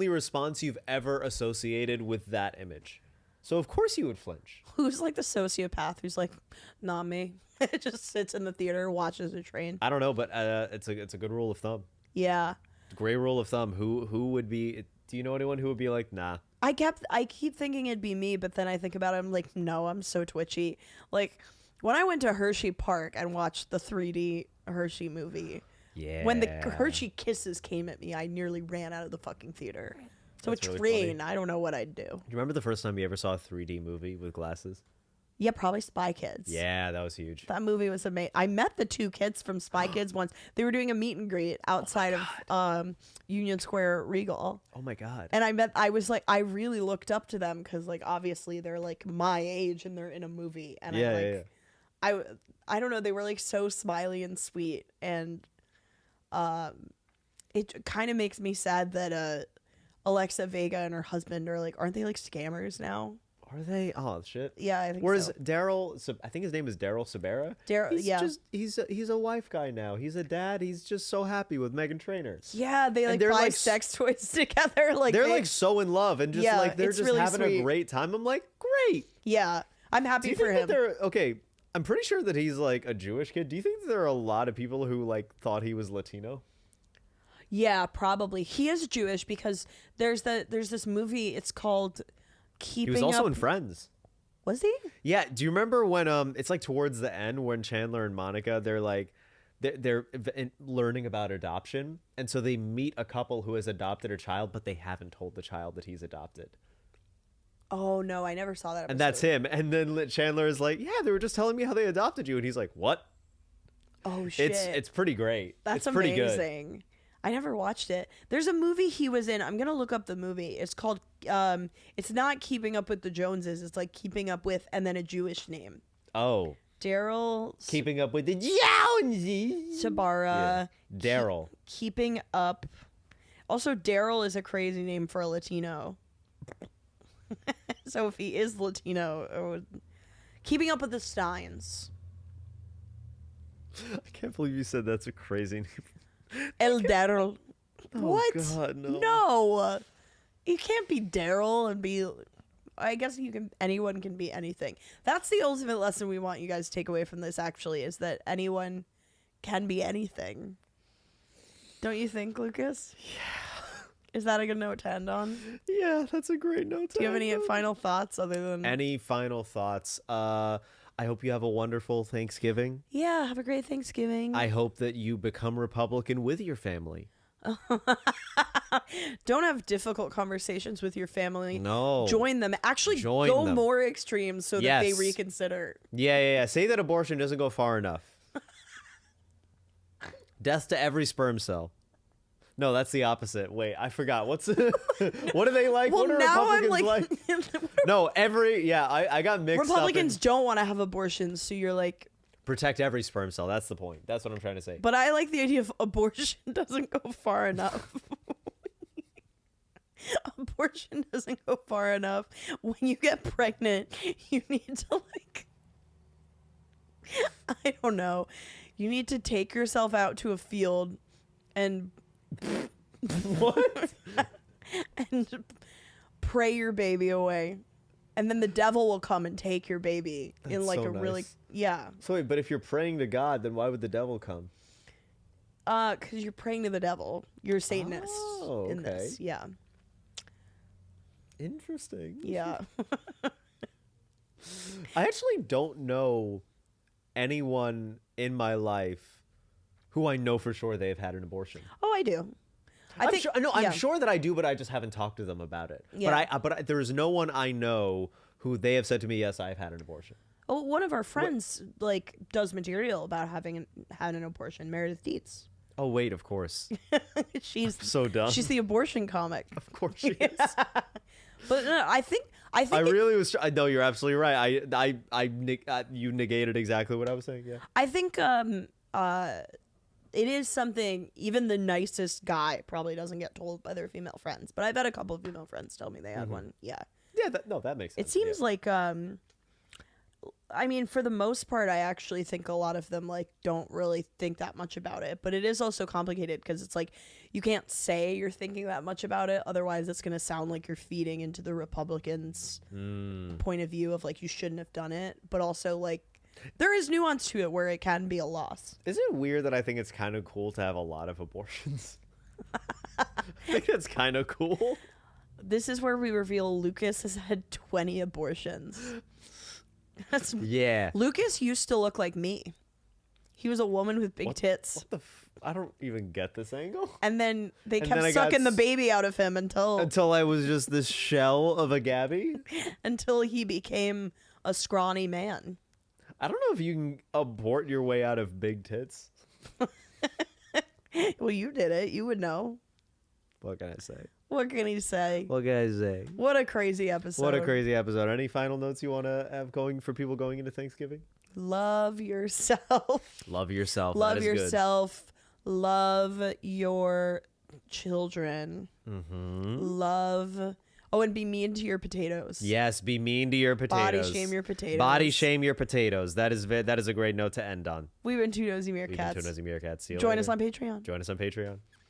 Speaker 1: response you've ever associated with that image. So of course you would flinch.
Speaker 2: Who's like the sociopath who's like, not me. Just sits in the theater, watches a train.
Speaker 1: I don't know, but it's a good rule of thumb.
Speaker 2: Yeah.
Speaker 1: Great rule of thumb. Who would be? Do you know anyone who would be like, nah?
Speaker 2: I keep thinking it'd be me, but then I think about it, I'm like, no, I'm so twitchy. Like when I went to Hershey Park and watched the 3D Hershey movie,
Speaker 1: Yeah.
Speaker 2: when the Hershey kisses came at me, I nearly ran out of the fucking theater. So
Speaker 1: That's
Speaker 2: a
Speaker 1: really
Speaker 2: train,
Speaker 1: funny.
Speaker 2: I don't know what I'd do.
Speaker 1: Do you remember the first time you ever saw a 3D movie with glasses?
Speaker 2: Yeah, probably Spy Kids.
Speaker 1: Yeah, that was huge.
Speaker 2: That movie was amazing. I met the two kids from Spy Kids once. They were doing a meet and greet outside of Union Square Regal.
Speaker 1: Oh my God.
Speaker 2: And I was like, I really looked up to them because like obviously they're like my age and they're in a movie. And
Speaker 1: Yeah.
Speaker 2: I don't know, they were like so smiley and sweet, and it kind of makes me sad that Alexa Vega and her husband are like, aren't they like scammers now?
Speaker 1: Are they? Oh shit.
Speaker 2: Yeah, I think
Speaker 1: Whereas
Speaker 2: so.
Speaker 1: Daryl, I think his name is Daryl Sabera. He's a wife guy now. He's a dad. He's just so happy with Meghan Trainor.
Speaker 2: Yeah, they like
Speaker 1: they're,
Speaker 2: buy
Speaker 1: like,
Speaker 2: sex toys together. Like
Speaker 1: They're like so in love and just
Speaker 2: Yeah,
Speaker 1: like they're
Speaker 2: it's
Speaker 1: just
Speaker 2: really
Speaker 1: having
Speaker 2: sweet.
Speaker 1: a great time. I'm like, great.
Speaker 2: yeah, I'm
Speaker 1: Do
Speaker 2: happy
Speaker 1: you
Speaker 2: for
Speaker 1: think
Speaker 2: him.
Speaker 1: that they're okay? I'm pretty sure that he's like a Jewish kid. Do you think that there are a lot of people who like thought he was Latino?
Speaker 2: Yeah, probably. He is Jewish because there's this movie. It's called Keeping
Speaker 1: He was also
Speaker 2: Up.
Speaker 1: in Friends.
Speaker 2: Was he?
Speaker 1: Yeah. Do you remember when it's like towards the end when Chandler and Monica they're like they're learning about adoption, and so they meet a couple who has adopted a child, but they haven't told the child that he's adopted.
Speaker 2: Oh no, I never saw that episode.
Speaker 1: And that's him. And then Chandler is like, "Yeah, they were just telling me how they adopted you," and he's like, "What?"
Speaker 2: Oh shit.
Speaker 1: It's pretty great.
Speaker 2: That's
Speaker 1: it's pretty
Speaker 2: amazing.
Speaker 1: good.
Speaker 2: I never watched it. There's a movie he was in. I'm gonna look up the movie. It's called it's not Keeping Up with the Joneses. It's like Keeping Up with and then a Jewish name.
Speaker 1: Oh.
Speaker 2: Daryl
Speaker 1: Keeping Up with the Joneses.
Speaker 2: Sabara.
Speaker 1: Yeah. Daryl.
Speaker 2: Keeping Up. Also, Daryl is a crazy name for a Latino. So if he is Latino, Keeping Up with the Steins.
Speaker 1: I can't believe you said that's a crazy name.
Speaker 2: El Daryl.
Speaker 1: Oh,
Speaker 2: What?
Speaker 1: God, no.
Speaker 2: No. You can't be Daryl and be. I guess anyone can be anything. That's the ultimate lesson we want you guys to take away from this, actually, is that anyone can be anything. Don't you think, Lucas?
Speaker 1: Yeah.
Speaker 2: Is that a good note to end on?
Speaker 1: Yeah, that's a great note.
Speaker 2: Do you have any final thoughts other than
Speaker 1: Any final thoughts? I hope you have a wonderful Thanksgiving.
Speaker 2: Yeah, have a great Thanksgiving.
Speaker 1: I hope that you become Republican with your family.
Speaker 2: Don't have difficult conversations with your family.
Speaker 1: No.
Speaker 2: Join them. Actually,
Speaker 1: Join
Speaker 2: go
Speaker 1: them.
Speaker 2: more extreme so that they
Speaker 1: Yes.
Speaker 2: reconsider.
Speaker 1: Yeah. Say that abortion doesn't go far enough. Death to every sperm cell. No, that's the opposite. Wait, I forgot. What are they like?
Speaker 2: Well,
Speaker 1: what are
Speaker 2: now I'm
Speaker 1: Republicans like? No, I got mixed
Speaker 2: Republicans
Speaker 1: up.
Speaker 2: don't want to have abortions, so you're like,
Speaker 1: Protect every sperm cell. That's the point. That's what I'm trying to say.
Speaker 2: but I like the idea of abortion doesn't go far enough. Abortion doesn't go far enough. When you get pregnant, you need to I don't know. You need to take yourself out to a field and
Speaker 1: What?
Speaker 2: and pray your baby away. And then the devil will come and take your baby in
Speaker 1: That's
Speaker 2: like
Speaker 1: so
Speaker 2: a really
Speaker 1: nice. So wait, but if you're praying to God, then why would the devil come?
Speaker 2: because you're praying to the devil. You're a Satanist in
Speaker 1: okay.
Speaker 2: this. Yeah.
Speaker 1: Interesting.
Speaker 2: Yeah.
Speaker 1: I actually don't know anyone in my life who I know for sure they've had an abortion.
Speaker 2: Oh, I do.
Speaker 1: I'm sure, no, I'm
Speaker 2: yeah.
Speaker 1: sure that I do, but I just haven't talked to them about it.
Speaker 2: Yeah.
Speaker 1: But there's no one I know who they have said to me, yes, I've had an abortion.
Speaker 2: Oh, one of our friends does material about having had an abortion. Meredith Dietz.
Speaker 1: Oh wait, of course.
Speaker 2: She's
Speaker 1: So dumb.
Speaker 2: She's the abortion comic.
Speaker 1: Of course she is.
Speaker 2: But no, I think
Speaker 1: I really was. I know you're absolutely right. You negated exactly what I was saying. Yeah.
Speaker 2: I think it is something even the nicest guy probably doesn't get told by their female friends. But I've had a couple of female friends tell me they had one. Yeah.
Speaker 1: Yeah. That makes sense.
Speaker 2: It seems like I mean, for the most part, I actually think a lot of them don't really think that much about it. But it is also complicated because it's like you can't say you're thinking that much about it. Otherwise, it's going to sound like you're feeding into the Republicans' point of view of you shouldn't have done it. But also there is nuance to it where it can be a loss.
Speaker 1: Is it weird that I think it's kind of cool to have a lot of abortions? I think that's kind of cool.
Speaker 2: This is where we reveal Lucas has had 20 abortions.
Speaker 1: Yeah.
Speaker 2: Lucas used to look like me. He was a woman with big tits.
Speaker 1: What the? I don't even get this angle.
Speaker 2: And then they
Speaker 1: And
Speaker 2: kept
Speaker 1: then I got
Speaker 2: sucking the baby out of him until
Speaker 1: I was just this shell of a Gabby.
Speaker 2: until he became a scrawny man.
Speaker 1: I don't know if you can abort your way out of big tits.
Speaker 2: Well, you did it. You would know.
Speaker 1: What can I say?
Speaker 2: What can he say?
Speaker 1: What can I say?
Speaker 2: What a crazy episode.
Speaker 1: What a crazy episode. Any final notes you want to have going for people going into Thanksgiving?
Speaker 2: Love yourself.
Speaker 1: Love yourself.
Speaker 2: Love
Speaker 1: That is
Speaker 2: yourself. Love your children.
Speaker 1: Mm-hmm.
Speaker 2: Love. Oh, and be mean to your potatoes.
Speaker 1: Yes, be mean to your potatoes.
Speaker 2: Body shame your potatoes.
Speaker 1: Body shame your potatoes. That is a great note to end on.
Speaker 2: We've been two Nosy
Speaker 1: We've been
Speaker 2: Meerkats.
Speaker 1: to Nosy Meerkats. See you
Speaker 2: Join
Speaker 1: later.
Speaker 2: us on Patreon.
Speaker 1: Join us on Patreon.